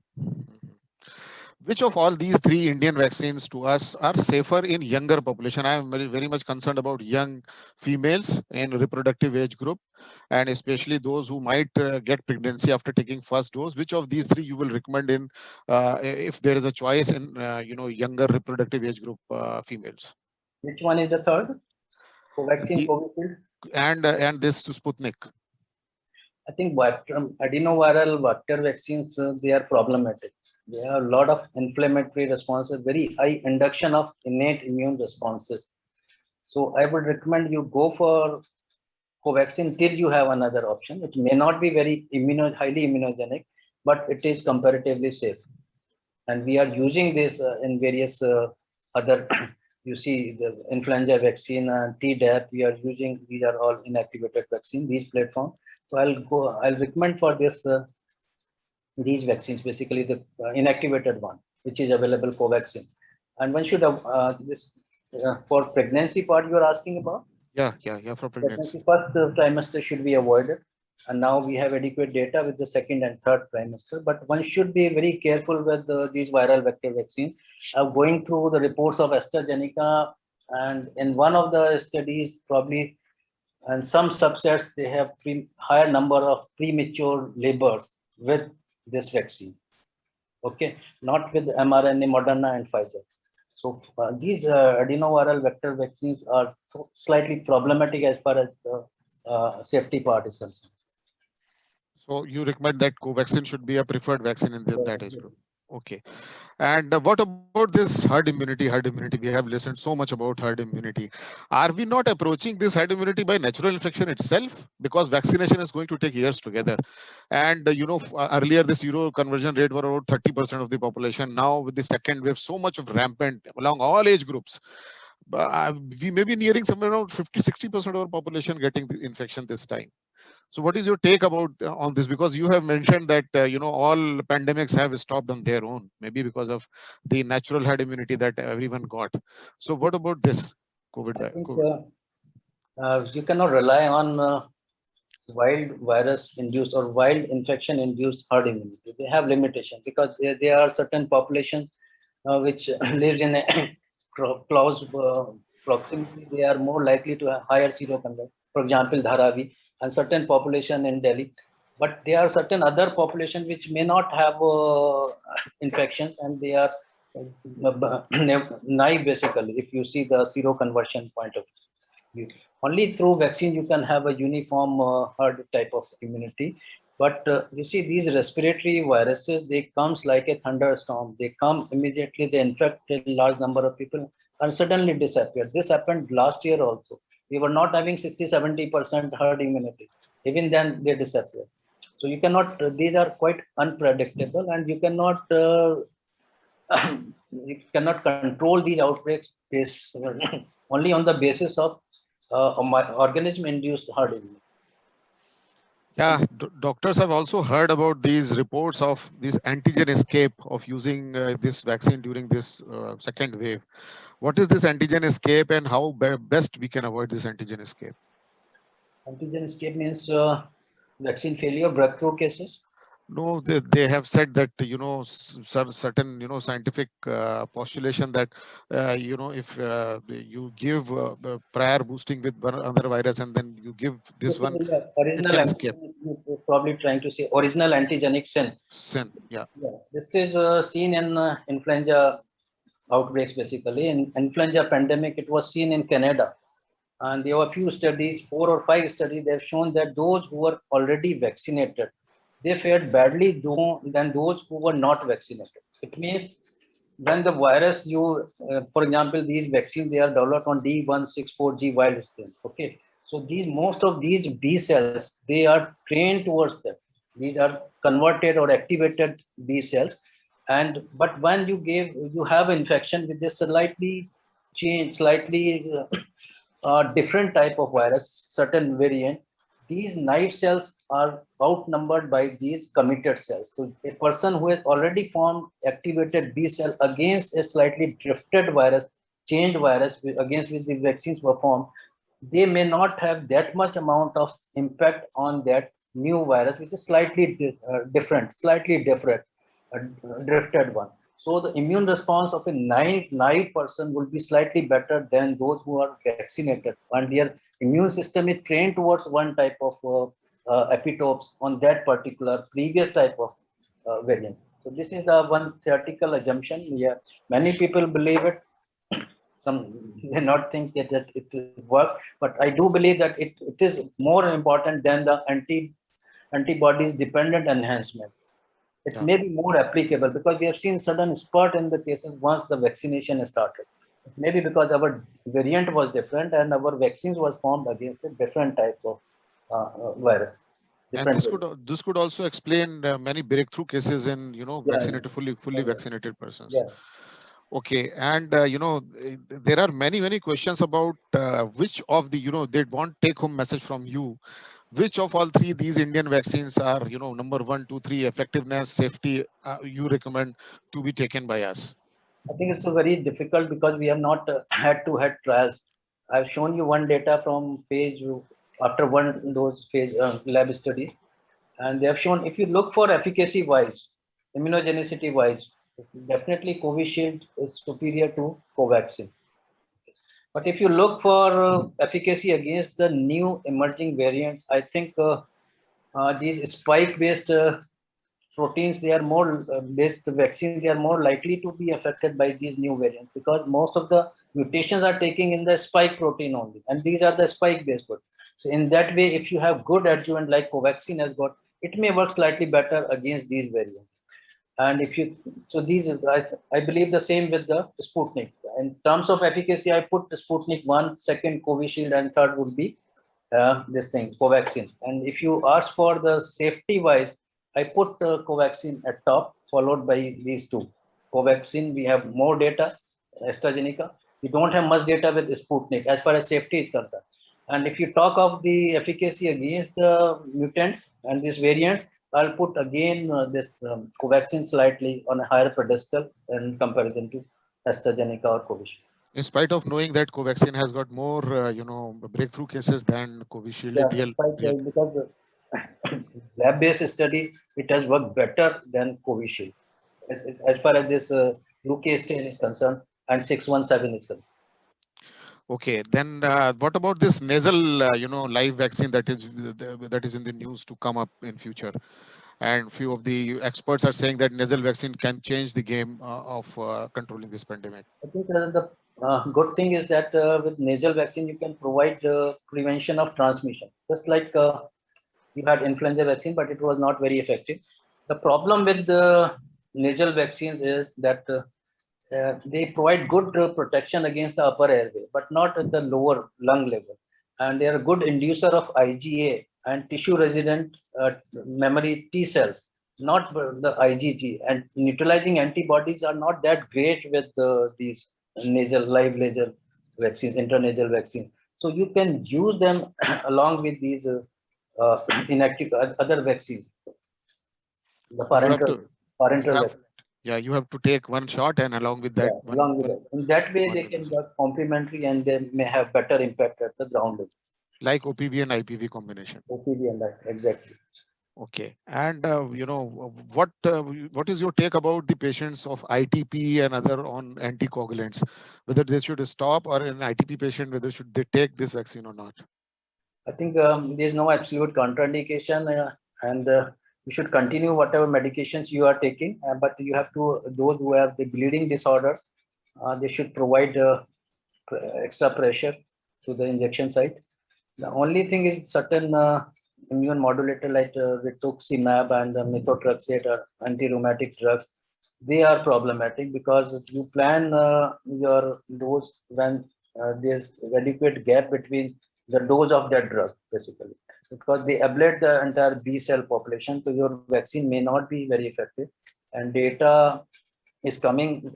Which of all these 3 Indian vaccines to us are safer in younger population? I am very, very much concerned about young females in reproductive age group, and especially those who might get pregnancy after taking first dose. Which of these 3 you will recommend in if there is a choice in younger reproductive age group females? Which one is the third? Covaxin, The, Covishield? and this Sputnik. I think adenoviral vector vaccines, they are problematic. There are a lot of inflammatory responses, very high induction of innate immune responses. So I would recommend you go for Covaxin till you have another option. It may not be very highly immunogenic, but it is comparatively safe. And we are using this in various other, you see the influenza vaccine and Tdap, we are using, these are all inactivated vaccine, these platforms. So I'll recommend for this, these vaccines, basically the inactivated one, which is available Covaxin. And one should have for pregnancy part you're asking about? Yeah, for pregnancy. First trimester should be avoided. And now we have adequate data with the second and third trimester, but one should be very careful with these viral vector vaccines. Going through the reports of AstraZeneca, and in one of the studies, probably, and some subsets, they have higher number of premature labors with this vaccine. Okay, not with mRNA, Moderna, and Pfizer. So these adenoviral vector vaccines are slightly problematic as far as the safety part is concerned. So you recommend that Covaxin should be a preferred vaccine in that age group. Okay. And what about this herd immunity? Herd immunity, we have listened so much about herd immunity. Are we not approaching this herd immunity by natural infection itself? Because vaccination is going to take years together. And earlier this seroconversion rate were about 30% of the population. Now with the second wave, so much of rampant along all age groups. We may be nearing somewhere around 50-60% of our population getting the infection this time. So what is your take about on this? Because you have mentioned that, all pandemics have stopped on their own, maybe because of the natural herd immunity that everyone got. So what about this COVID? I think, you cannot rely on wild virus induced or wild infection induced herd immunity. They have limitations because there are certain populations which lives in a close proximity. They are more likely to have higher seroconversion. For example, Dharavi, and certain population in Delhi, but there are certain other population which may not have infections, and they are naive basically. If you see the seroconversion point of view, only through vaccine you can have a uniform herd type of immunity. But you see, these respiratory viruses, they comes like a thunderstorm. They come immediately, they infect a large number of people and suddenly disappear. This happened last year also. We were not having 60-70% herd immunity. Even then, they disappear. So you cannot, these are quite unpredictable, and you cannot control these outbreaks only on the basis of organism-induced herd immunity. Yeah, doctors have also heard about these reports of this antigen escape of using this vaccine during this second wave. What is this antigen escape, and how best we can avoid this antigen escape? Antigen escape means vaccine failure, breakthrough cases. No, they have said that, certain, scientific postulation that, if you give prior boosting with one other virus and then you give this This is one, the it original can escape. antigen, you're probably trying to say original antigenic sin. Sin. Yeah. Yeah, this is seen in influenza outbreaks basically. In influenza pandemic, it was seen in Canada. And there were a few studies, 4 or 5 studies, they've shown that those who were already vaccinated, they fared badly than those who were not vaccinated. It means when the virus, for example, these vaccines, they are developed on D164G wild strain. Okay. So most of these B cells, they are trained towards that. These are converted or activated B cells. But when you have infection with this slightly different type of virus, certain variant, these naive cells are outnumbered by these committed cells. So a person who has already formed activated B cell against a slightly drifted virus, changed virus against which the vaccines were formed, they may not have that much amount of impact on that new virus, which is slightly different, drifted one. So the immune response of a naive person will be slightly better than those who are vaccinated, and their immune system is trained towards one type of epitopes on that particular previous type of variant. So this is the one theoretical assumption. Yeah, many people believe it. Some may not think that it works, but I do believe that it is more important than the antibodies dependent enhancement. It Yeah. may be more applicable because we have seen sudden spurt in the cases once the vaccination is started. Maybe because our variant was different and our vaccines was formed against a different type of virus. And Different variant. this could also explain many breakthrough cases in, Yeah, vaccinated, fully yeah, vaccinated persons. yeah. Okay, and there are many questions about which of the, they want take home message from you. Which of all three these Indian vaccines are, number 1, 2, 3, effectiveness, safety, you recommend to be taken by us? I think it's a very difficult because we have not had trials. I've shown you one data from phase after one those phase lab studies, and they have shown if you look for efficacy wise, immunogenicity wise, definitely Covishield is superior to Covaxin. But if you look for efficacy against the new emerging variants, I think these spike-based proteins, they are more based vaccines, they are more likely to be affected by these new variants because most of the mutations are taking in the spike protein only, and these are the spike-based proteins. So in that way, if you have good adjuvant like Covaxin has got, it may work slightly better against these variants. And if you, so these, I believe the same with the Sputnik. In terms of efficacy, I put the Sputnik 1, second Covishield, and third would be this thing, Covaxin. And if you ask for the safety wise, I put Covaxin at top, followed by these two. Covaxin, we have more data, AstraZeneca. We don't have much data with Sputnik as far as safety is concerned. And if you talk of the efficacy against the mutants and these variants, I'll put again this Covaxin slightly on a higher pedestal in comparison to AstraZeneca or Covishield. In spite of knowing that Covaxin has got more, breakthrough cases than Covishield Yeah, in real. because lab-based studies, it has worked better than Covishield as far as this UK strain is concerned and 617 is concerned. Okay, then what about this nasal, live vaccine that is in the news to come up in future? And few of the experts are saying that nasal vaccine can change the game of controlling this pandemic. I think the good thing is that with nasal vaccine, you can provide prevention of transmission. Just like you had influenza vaccine, but it was not very effective. The problem with the nasal vaccines is that they provide good protection against the upper airway, but not at the lower lung level. And they are a good inducer of IgA and tissue resident memory T cells, not the IgG. And neutralizing antibodies are not that great with these live nasal vaccines, intranasal vaccines. So you can use them along with these inactive other vaccines, the You have to, you parental have, vaccine. yeah, you have to take one shot, and along with that, Yeah, along with that. In that way, they can vaccine. work complementary and they may have better impact at the ground level. Like OPV and IPV combination. OPV and that, exactly. Okay. And what is your take about the patients of ITP and other on anticoagulants, whether they should stop, or an ITP patient, whether should they take this vaccine or not? I think there's no absolute contraindication, and you should continue whatever medications you are taking. But you have to, those who have the bleeding disorders, they should provide extra pressure to the injection site. The only thing is certain immune modulator like rituximab and methotrexate or anti-rheumatic drugs, they are problematic because you plan your dose when there's adequate gap between the dose of that drug, basically, because they ablate the entire B cell population, so your vaccine may not be very effective. And data is coming,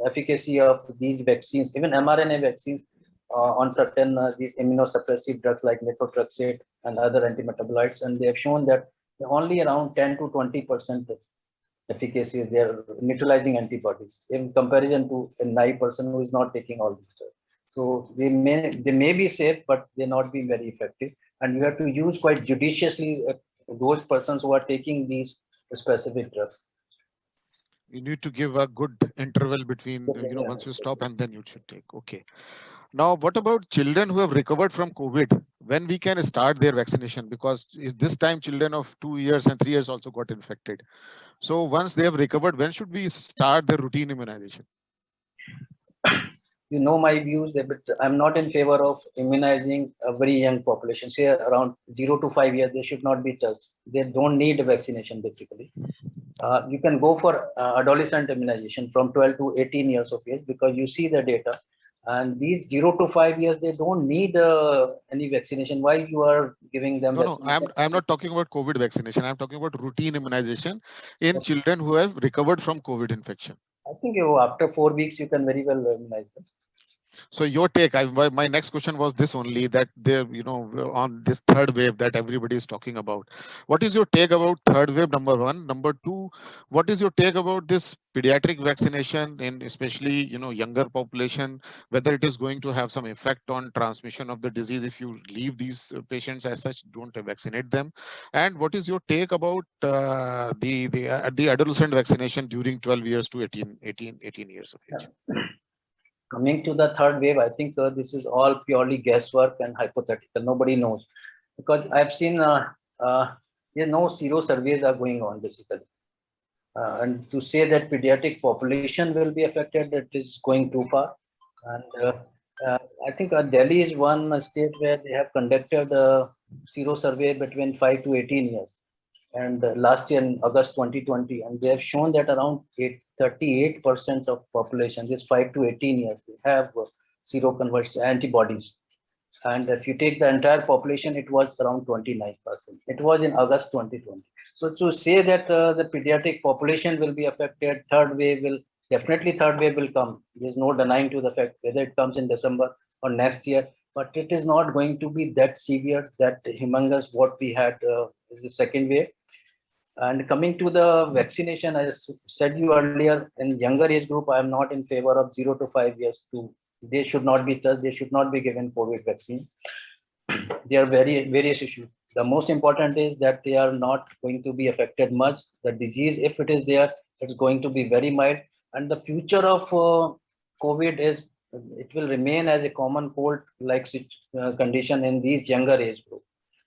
efficacy of these vaccines, even mRNA vaccines, on certain these immunosuppressive drugs like methotrexate and other antimetabolites, and they have shown that only around 10 to 20% efficacy they are neutralizing antibodies in comparison to a naive person who is not taking all these drugs. So they may be safe, but they not be very effective, and you have to use quite judiciously those persons who are taking these specific drugs. You need to give a good interval between, once you stop and then you should take. Okay. Now, what about children who have recovered from COVID? When we can start their vaccination? Because this time children of 2 years and 3 years also got infected. So once they have recovered, when should we start the routine immunization? You know my views, but I'm not in favor of immunizing a very young population. Say around 0 to 5 years, they should not be touched. They don't need vaccination, basically. You can go for adolescent immunization from 12 to 18 years of age, because you see the data. And these 0 to 5 years, they don't need any vaccination. Why you are giving them? No, I'm not talking about COVID vaccination. I'm talking about routine immunization in children who have recovered from COVID infection. I think after 4 weeks, you can very well immunize them. So your take, my next question was this only, that there, on this third wave that everybody is talking about, what is your take about third wave, number one? Number two, what is your take about this pediatric vaccination in especially, younger population, whether it is going to have some effect on transmission of the disease if you leave these patients as such, don't vaccinate them? And what is your take about the adolescent vaccination during 12 years to 18 years of age? Coming to the third wave, I think this is all purely guesswork and hypothetical. Nobody knows, because I've seen no zero surveys are going on, basically. And to say that pediatric population will be affected, that is going too far. And I think Delhi is one state where they have conducted a zero survey between 5 to 18 years. And last year in August 2020, and they have shown that around 38% of population, this 5 to 18 years, they have seroconversion antibodies. And if you take the entire population, it was around 29%. It was in August 2020. So to say that the pediatric population will be affected, third wave will come. There's no denying to the fact whether it comes in December or next year, but it is not going to be that severe, that humongous what we had is the second wave. And coming to the vaccination, as said you earlier, in younger age group, I am not in favor of 0 to 5 years. They should not be touched. They should not be given COVID vaccine. There are various issues. The most important is that they are not going to be affected much. The disease, if it is there, it's going to be very mild. And the future of COVID is, it will remain as a common cold-like condition in these younger age group.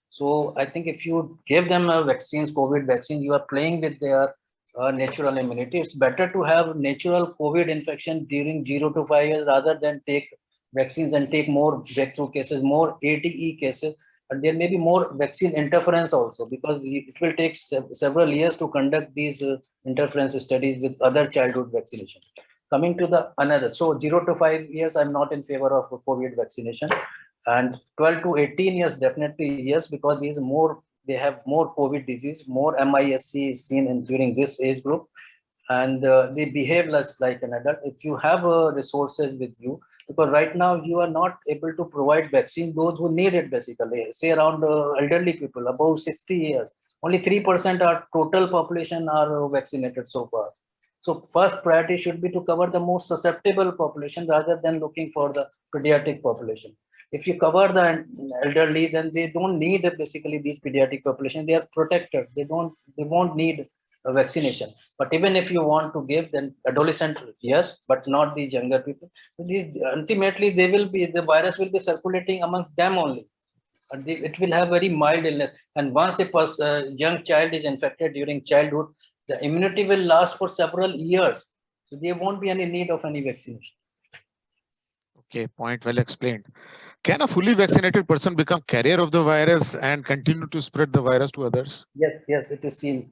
So I think if you give them vaccines, COVID vaccines, you are playing with their natural immunity. It's better to have natural COVID infection during 0 to 5 years rather than take vaccines and take more breakthrough cases, more ATE cases. And there may be more vaccine interference also, because it will take several years to conduct these interference studies with other childhood vaccination. Coming to the another, so 0 to 5 years, I'm not in favor of COVID vaccination. And 12 to 18 years, definitely yes, because they have more COVID disease, more MISC is seen during this age group, and they behave less like an adult. If you have resources with you, because right now you are not able to provide vaccine those who need it, basically, say around elderly people above 60 years, only 3% of total population are vaccinated so far. So first priority should be to cover the most susceptible population rather than looking for the pediatric population. If you cover the elderly, then they don't need basically these pediatric population. They are protected. They won't need a vaccination. But even if you want to give, then adolescent, yes, but not these younger people. Ultimately, the virus will be circulating amongst them only. It will have very mild illness. And once a young child is infected during childhood, the immunity will last for several years. So there won't be any need of any vaccination. Okay, point well explained. Can a fully vaccinated person become carrier of the virus and continue to spread the virus to others? Yes, it is seen.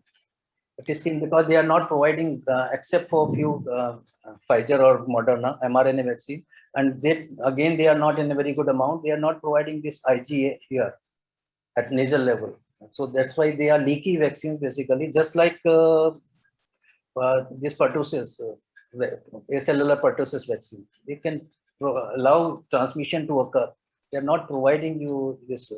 It is seen because they are not providing, except for a few Pfizer or Moderna mRNA vaccine, and they are not in a very good amount. They are not providing this IgA here at nasal level. So that's why they are leaky vaccines basically, just like this pertussis, acellular pertussis vaccine. They can allow transmission to occur. They are not providing you this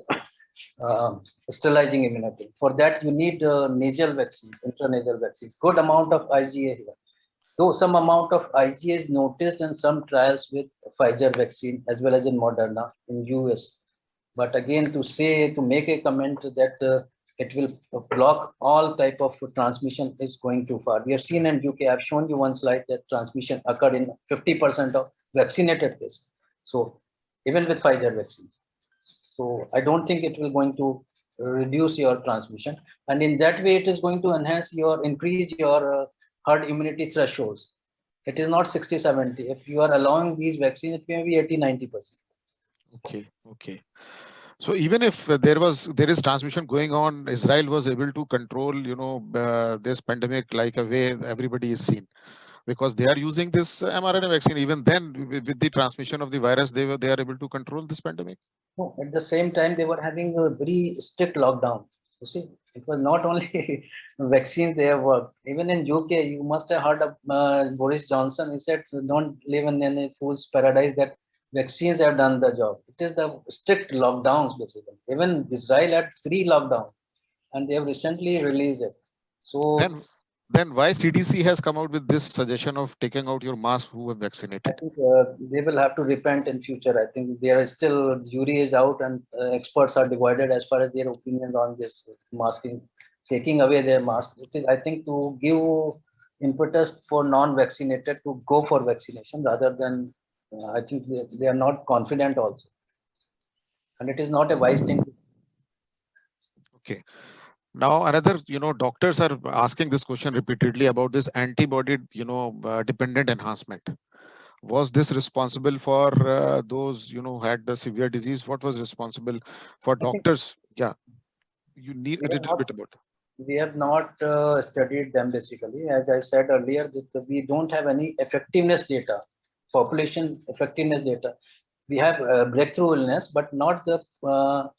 sterilizing immunity. For that, you need nasal vaccines, intranasal vaccines. Good amount of IgA here. Though some amount of IgA is noticed in some trials with Pfizer vaccine as well as in Moderna in US. But again, to make a comment that it will block all type of transmission is going too far. We have seen in UK, I've shown you one slide that transmission occurred in 50% of vaccinated cases. So even with Pfizer vaccine. So I don't think it will going to reduce your transmission. And in that way, it is going to increase your herd immunity thresholds. It is not 60, 70. If you are allowing these vaccines, it may be 80, 90%. Okay. So even if there is transmission going on, Israel was able to control, this pandemic like a way everybody is seen, because they are using this mRNA vaccine. Even then, with the transmission of the virus, they are able to control this pandemic. No, at the same time, they were having a very strict lockdown. You see, it was not only vaccines they have worked. Even in UK, you must have heard of Boris Johnson. He said, "Don't live in any fool's paradise that vaccines have done the job." It is the strict lockdowns basically. Even Israel had 3 lockdowns, and they have recently released it. So then why CDC has come out with this suggestion of taking out your mask who are vaccinated? I think they will have to repent in future. I think there is still, jury is out, and experts are divided as far as their opinions on this masking, taking away their mask. It is, I think, to give impetus for non-vaccinated to go for vaccination rather than, I think they are not confident also. And it is not a wise thing. Okay. Now, another, doctors are asking this question repeatedly about this antibody, dependent enhancement. Was this responsible for those, who had the severe disease? What was responsible for doctors? Yeah, you need a little bit about that. We have not studied them basically. As I said earlier, that we don't have any effectiveness data, population effectiveness data. We have breakthrough illness, but not the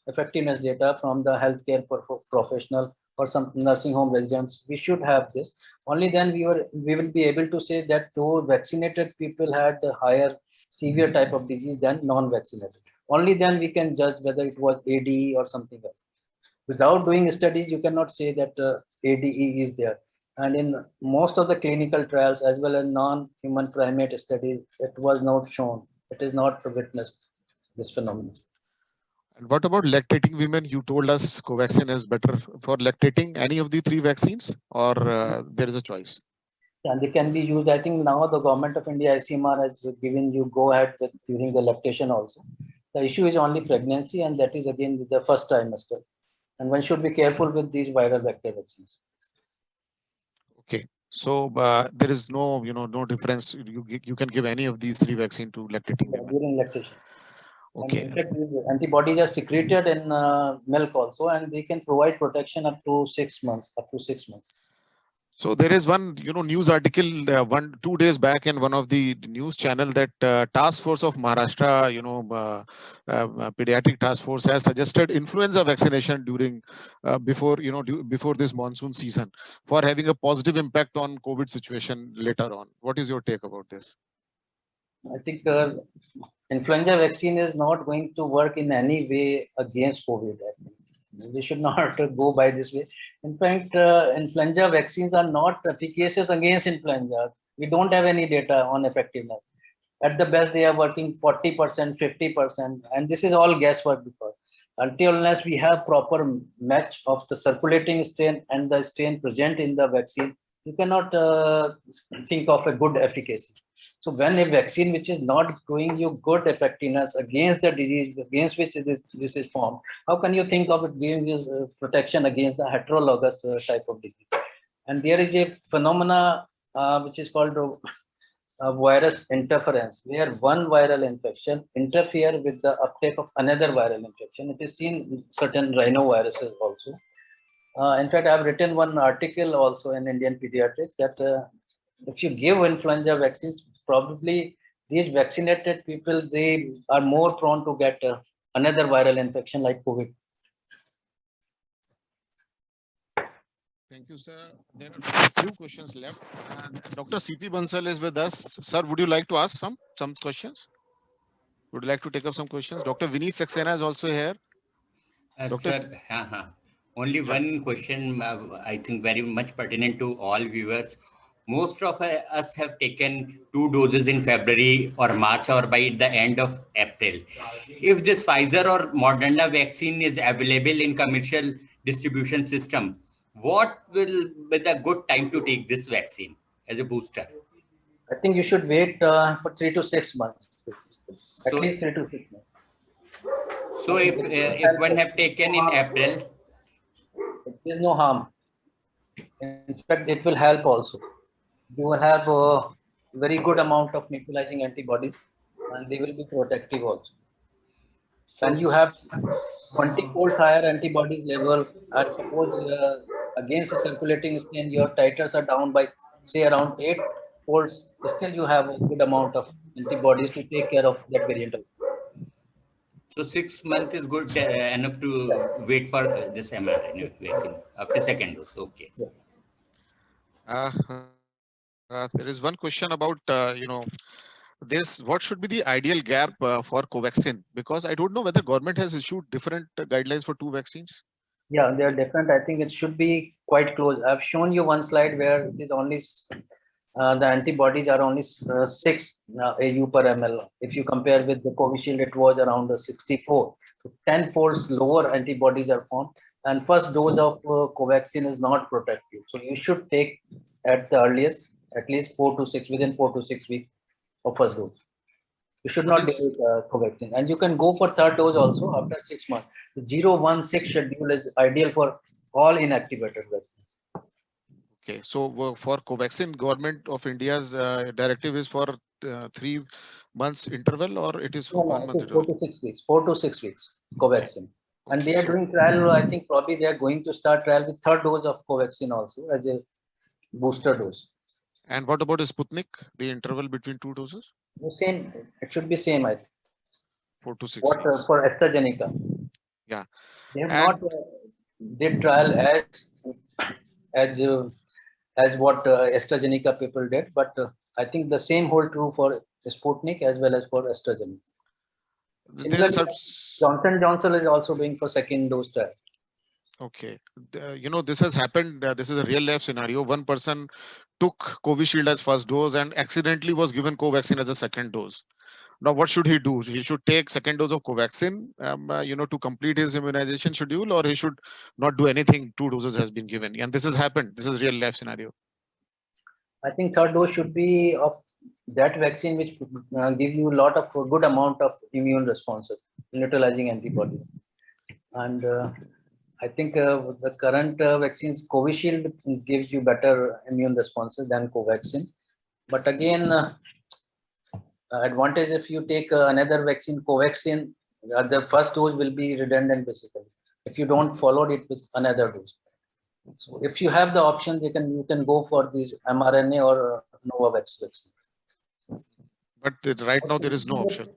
effectiveness data from the healthcare professional or some nursing home residents. We should have this. Only then we will be able to say that though vaccinated people had the higher severe type of disease than non-vaccinated. Only then we can judge whether it was ADE or something else. Without doing studies, you cannot say that ADE is there. And in most of the clinical trials, as well as non-human primate studies, it was not shown. It is not witnessed, this phenomenon. And what about lactating women? You told us Covaxin is better for lactating. Any of the 3 vaccines, or there is a choice? Yeah, they can be used. I think now the government of India, ICMR, has given you go ahead with during the lactation also. The issue is only pregnancy, and that is again the first trimester. And one should be careful with these viral vector vaccines. Okay. So there is no, no difference. You can give any of these 3 vaccines to lactating women. During lactation. Okay. And in fact, antibodies are secreted in milk also, and they can provide protection up to 6 months. So there is one, news article 2 days back in one of the news channel that Task Force of Maharashtra, pediatric task force has suggested influenza vaccination during before this monsoon season for having a positive impact on COVID situation later on. What is your take about this? I think influenza vaccine is not going to work in any way against COVID. I think. We should not go by this way. In fact, influenza vaccines are not efficacious against influenza. We don't have any data on effectiveness. At the best, they are working 40%, 50%, and this is all guesswork because until unless we have proper match of the circulating strain and the strain present in the vaccine, you cannot think of a good efficacy. So when a vaccine which is not giving you good effectiveness against the disease against which this is formed, how can you think of it giving you protection against the heterologous type of disease? And there is a phenomena which is called virus interference, where one viral infection interfere with the uptake of another viral infection. It is seen in certain rhinoviruses also. In fact, I have written one article also in Indian Pediatrics that if you give influenza vaccines, probably these vaccinated people, they are more prone to get another viral infection like COVID. Thank you, sir. There are a few questions left. And Dr. C.P. Bansal is with us. Sir, would you like to ask some questions? Would you like to take up some questions? Dr. Vineet Saxena is also here. Sir, only one question, I think very much pertinent to all viewers. Most of us have taken 2 doses in February or March or by the end of April. If this Pfizer or Moderna vaccine is available in commercial distribution system, what will be the good time to take this vaccine as a booster? I think you should wait for 3 to 6 months, at least 3 to 6 months. So if one have taken in April, there is no harm. In fact, it will help also. You will have a very good amount of neutralizing antibodies, and they will be protective also. And you have 20-fold higher antibodies level, and suppose against a circulating strain, your titers are down by say around 8-fold. Still, you have a good amount of antibodies to take care of that variant. So 6 months is good enough to wait for this mRNA vaccine after second dose. Okay. There is one question about this. What should be the ideal gap for Covaxin? Because I don't know whether government has issued different guidelines for 2 vaccines. Yeah, they are different. I think it should be quite close. I've shown you one slide where it is only the antibodies are only 6 AU per ml. If you compare with the Covishield, it was around 64. So 10 folds lower antibodies are formed. And first dose of Covaxin is not protective. So you should take at the earliest, at least 4 to 6, within 4 to 6 weeks of first dose. You should not delay Covaxin. And you can go for third dose also after 6 months. The 0-1-6 schedule is ideal for all inactivated vaccines. Okay, so for Covaxin, Government of India's directive is for 3 months interval, or it is for 1 month interval? 4 to 6 weeks. 4 to 6 weeks Covaxin. Okay. And they are doing trial. I think probably they are going to start trial with third dose of Covaxin also as a booster dose. And what about Sputnik? The interval between 2 doses? The same. It should be same. I think. 4 to 6 weeks. For AstraZeneca? Yeah. They have not did trial as what AstraZeneca people did, but I think the same hold true for Sputnik as well as for AstraZeneca. Johnson & Johnson is also doing for second dose trial. Okay, this has happened. This is a real life scenario. One person took Covishield as first dose and accidentally was given Covaxin as a second dose. Now, what should he do? He should take second dose of Covaxin, to complete his immunization schedule, or he should not do anything. 2 doses has been given, and this has happened. This is real life scenario. I think third dose should be of that vaccine which give you a lot of good amount of immune responses, neutralizing antibodies. And I think the current vaccines, Covishield gives you better immune responses than Covaxin. But again, advantage if you take another vaccine, Covaxin, the first dose will be redundant basically if you don't follow it with another dose. So if you have the option, you can go for these mRNA or Novavax vaccine. But right now there is no option.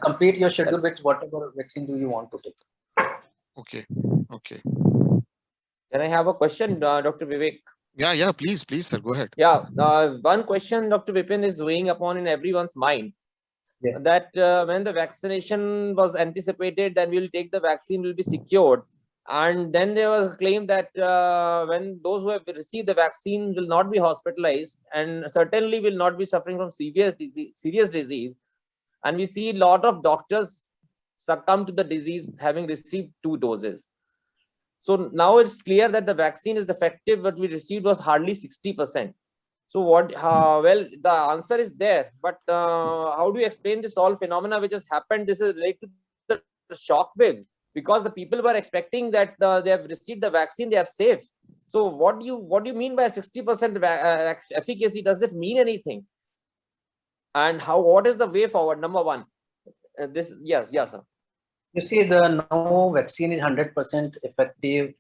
Complete your schedule with whatever vaccine do you want to take. Okay. Okay. Can I have a question, Dr. Vivek? Yeah, please, sir, go ahead. Yeah, one question Dr. Vipin is weighing upon in everyone's mind, that when the vaccination was anticipated, then we'll take the vaccine will be secured. And then there was a claim that when those who have received the vaccine will not be hospitalized and certainly will not be suffering from serious disease. And we see a lot of doctors succumb to the disease having received 2 doses. So now it's clear that the vaccine is effective, but we received was hardly 60%. So what, well, the answer is there, but how do you explain this all phenomena which has happened? This is related to the shock waves, because the people were expecting that they have received the vaccine, they are safe. So what do you mean by 60% efficacy? Does it mean anything? And what is the way forward? Number one, yes, sir. You see, the no vaccine is 100% effective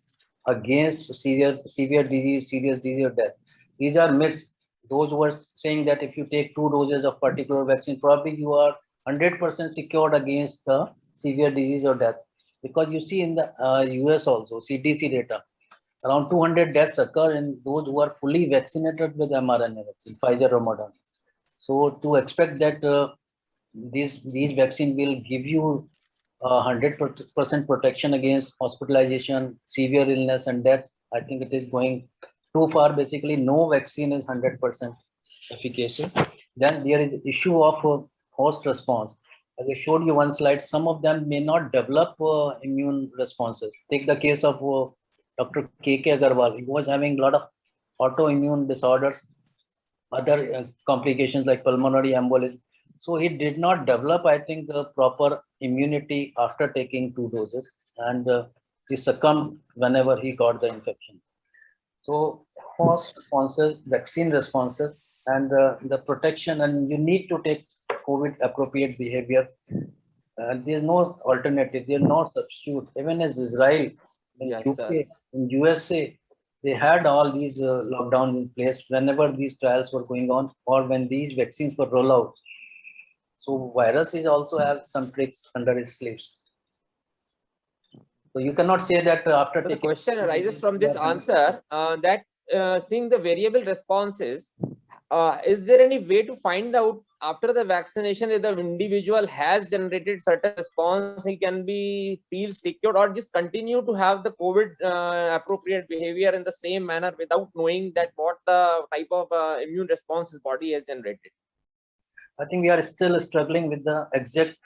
against severe disease, serious disease or death. These are myths. Those who are saying that if you take 2 doses of particular vaccine, probably you are 100% secured against the severe disease or death. Because you see in the US also, CDC data, around 200 deaths occur in those who are fully vaccinated with mRNA vaccine, Pfizer or Moderna. So to expect that these vaccine will give you 100% protection against hospitalization, severe illness and death, I think it is going too far. Basically, no vaccine is 100% efficacious. Then there is issue of host response. As I showed you one slide, some of them may not develop immune responses. Take the case of Dr. K.K. Agarwal. He was having a lot of autoimmune disorders, other complications like pulmonary embolism. So he did not develop, I think, the proper immunity after taking 2 doses, and he succumbed whenever he got the infection. So host responses, vaccine responses, and the protection, and you need to take COVID appropriate behavior. There's no alternative, there's no substitute. Even as Israel, in Yes, UK, sir. in USA, they had all these lockdowns in place whenever these trials were going on or when these vaccines were rolled out. So virus is also have some tricks under its sleeves. So you cannot say that after So the taking. question arises from this answer that seeing the variable responses, is there any way to find out after the vaccination if the individual has generated certain response, he can be feel secured, or just continue to have the COVID appropriate behavior in the same manner without knowing that what the type of immune response his body has generated? I think we are still struggling with the exact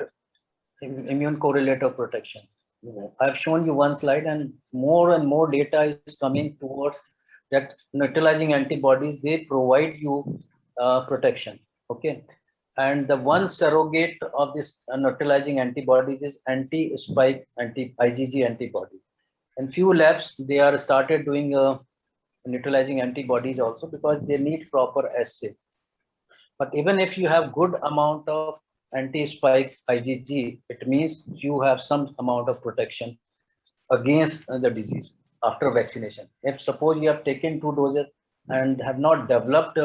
immune correlate of protection. I've shown you one slide, and more data is coming towards that neutralizing antibodies, they provide you protection. Okay. And the one surrogate of this neutralizing antibodies is anti-spike, anti-IgG antibody. In few labs, they are started doing neutralizing antibodies also because they need proper assay. But even if you have good amount of anti-spike IgG, it means you have some amount of protection against the disease after vaccination. If suppose you have taken 2 doses and have not developed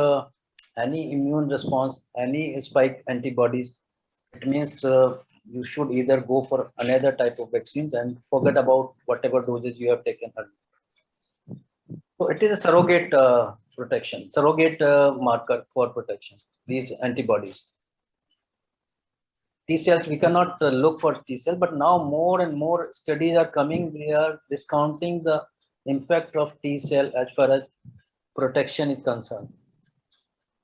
any immune response, any spike antibodies, it means you should either go for another type of vaccines and forget about whatever doses you have taken earlier. So it is a surrogate protection, surrogate marker for protection, these antibodies. T cells, we cannot look for T cell, but now more and more studies are coming. They are discounting the impact of T cell as far as protection is concerned.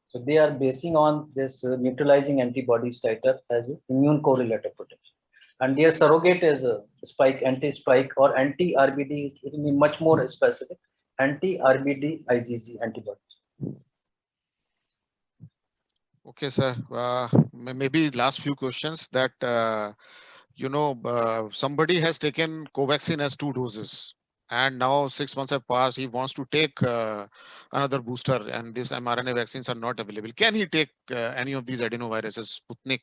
So they are basing on this neutralizing antibodies titer as immune correlative protection. And their surrogate is spike, anti-spike or anti-RBD, it will be much more specific, anti-RBD IgG antibodies. Okay, sir. Maybe last few questions that, somebody has taken Covaxin as 2 doses. And now 6 months have passed. He wants to take another booster, and these mRNA vaccines are not available. Can he take any of these adenoviruses, Sputnik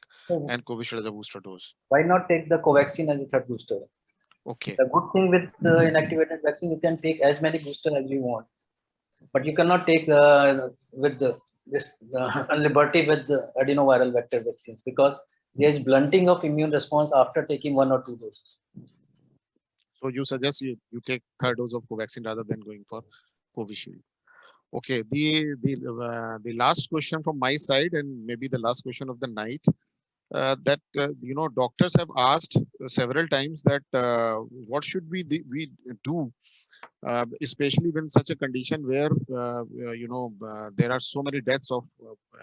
and Covishield as a booster dose? Why not take the Covaxin as a third booster? Okay. The good thing with the inactivated vaccine, you can take as many boosters as you want, but you cannot take with this liberty with the adenoviral vector vaccines because there is blunting of immune response after taking 1 or 2 doses. So you suggest you take 3rd dose of Covaxin rather than going for Covishield. Okay, the last question from my side, and maybe the last question of the night. that doctors have asked several times that what should we do, especially when such a condition where there are so many deaths of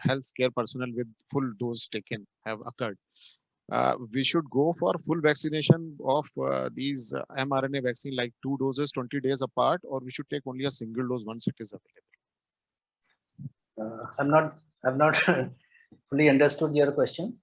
healthcare personnel with full dose taken have occurred. We should go for full vaccination of these mRNA vaccine, like 2 doses 20 days apart, or we should take only a single dose once it is available. I've not fully understood your question.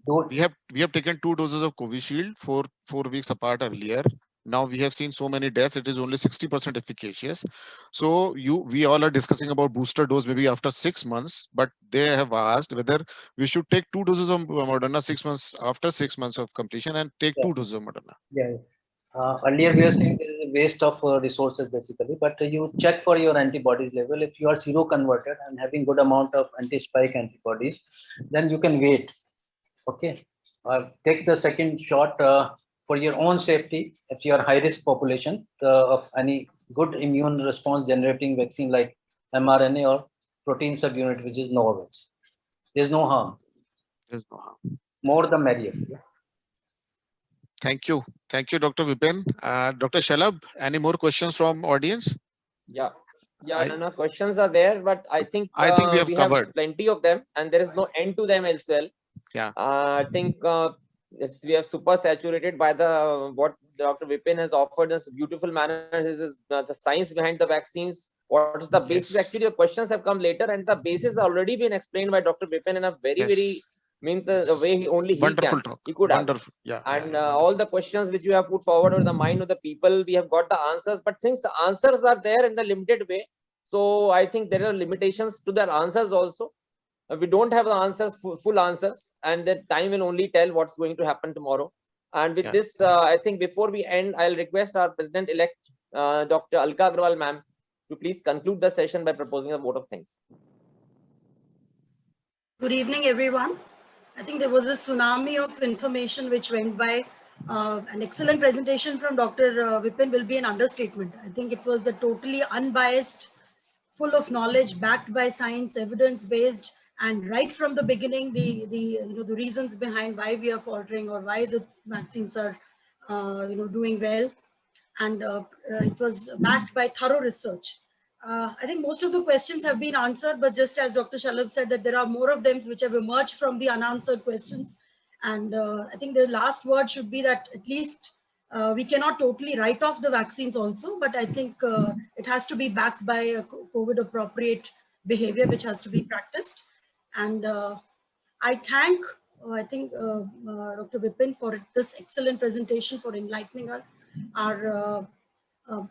We have taken 2 doses of Covishield 4 weeks apart earlier. Now we have seen so many deaths, it is only 60% efficacious. So we all are discussing about booster dose maybe after 6 months, but they have asked whether we should take 2 doses of Moderna 6 months after 6 months of completion and take 2 doses of Moderna. Yeah. Earlier we were saying there is a waste of resources basically, but you check for your antibodies level. If you are seroconverted and having good amount of anti-spike antibodies, then you can wait. Okay, take the second shot for your own safety. If you are high risk population of any good immune response generating vaccine like mRNA or protein subunit, which is Novavax, there's no harm. There's no harm. More the merrier. Thank you, Dr. Vipin. Dr. Shalabh, any more questions from audience? Yeah, no questions are there, but I think we have covered plenty of them, and there is no end to them as well. Yeah, I think we are super saturated by what Dr. Vipin has offered us beautiful manner. This is the science behind the vaccines. What is the basis? Yes. Actually, the questions have come later, and the basis already been explained by Dr. Vipin in a very means the way only he wonderful can. Talk. He could Wonderful. have. And all the questions which you have put forward over the mind of the people, we have got the answers. But since the answers are there in the limited way, so I think there are limitations to their answers also. We don't have the answers, full answers, and the time will only tell what's going to happen tomorrow. And with this, I think before we end, I'll request our President-elect, Dr. Alka Agarwal ma'am, to please conclude the session by proposing a vote of thanks. Good evening, everyone. I think there was a tsunami of information which went by. An excellent presentation from Dr. Vipin will be an understatement. I think it was a totally unbiased, full of knowledge, backed by science, evidence-based, and right from the beginning, the reasons behind why we are faltering or why the vaccines are doing well, and it was backed by thorough research. I think most of the questions have been answered, but just as Dr. Shalabh said, that there are more of them which have emerged from the unanswered questions. And I think the last word should be that at least we cannot totally write off the vaccines also, but I think it has to be backed by a COVID appropriate behavior, which has to be practiced. And I thank, Dr. Vipin for this excellent presentation, for enlightening us. I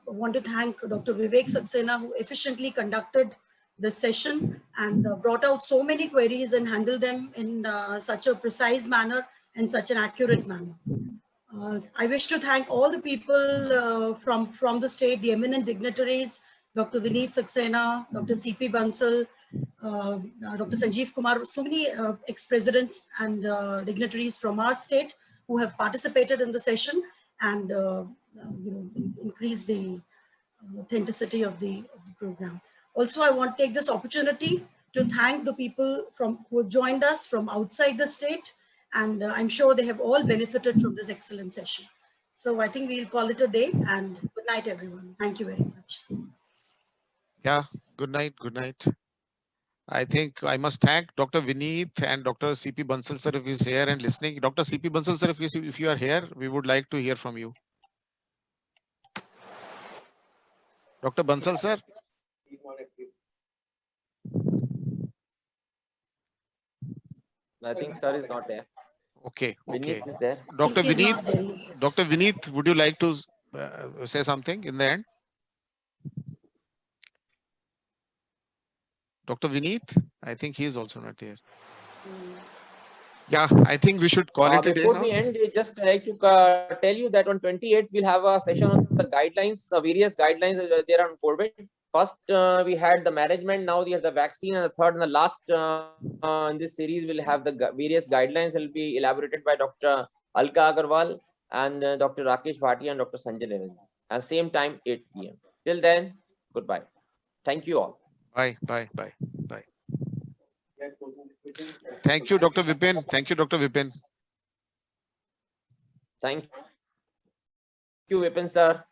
want to thank Dr. Vivek Saxena, who efficiently conducted this session and brought out so many queries and handled them in such a precise manner and such an accurate manner. I wish to thank all the people from the state, the eminent dignitaries, Dr. Vineet Saxena, Dr. C.P. Bansal, Dr. Sanjeev Kumar, so many ex-presidents and dignitaries from our state who have participated in the session and increase the authenticity of the program. Also, I want to take this opportunity to thank the people who have joined us from outside the state, and I'm sure they have all benefited from this excellent session. So I think we'll call it a day, and good night, everyone. Thank you very much. Yeah, good night. Good night. I think I must thank Dr. Vineet and Dr. C.P. Bansal sir if he's here and listening. Dr. C.P. Bansal sir, if you are here, we would like to hear from you. Dr. Bansal sir. I think sir is not there. Okay. Vineet is there. Dr. Vineet, would you like to say something in the end? Dr. Vineet, I think he is also not here. Yeah, I think we should call it a day before now. we end, we just like to tell you that on 28th, we'll have a session on the guidelines, various guidelines there on COVID. First, we had the management, now we have the vaccine, and the third and the last in this series, we'll have the various guidelines will be elaborated by Dr. Alka Agarwal and Dr. Rakesh Bhatia and Dr. Sanjay Levin. At the same time, 8 p.m. Till then, goodbye. Thank you all. Bye. Thank you, Dr. Vipin. Thank you, Dr. Vipin. Thank you, Vipin sir.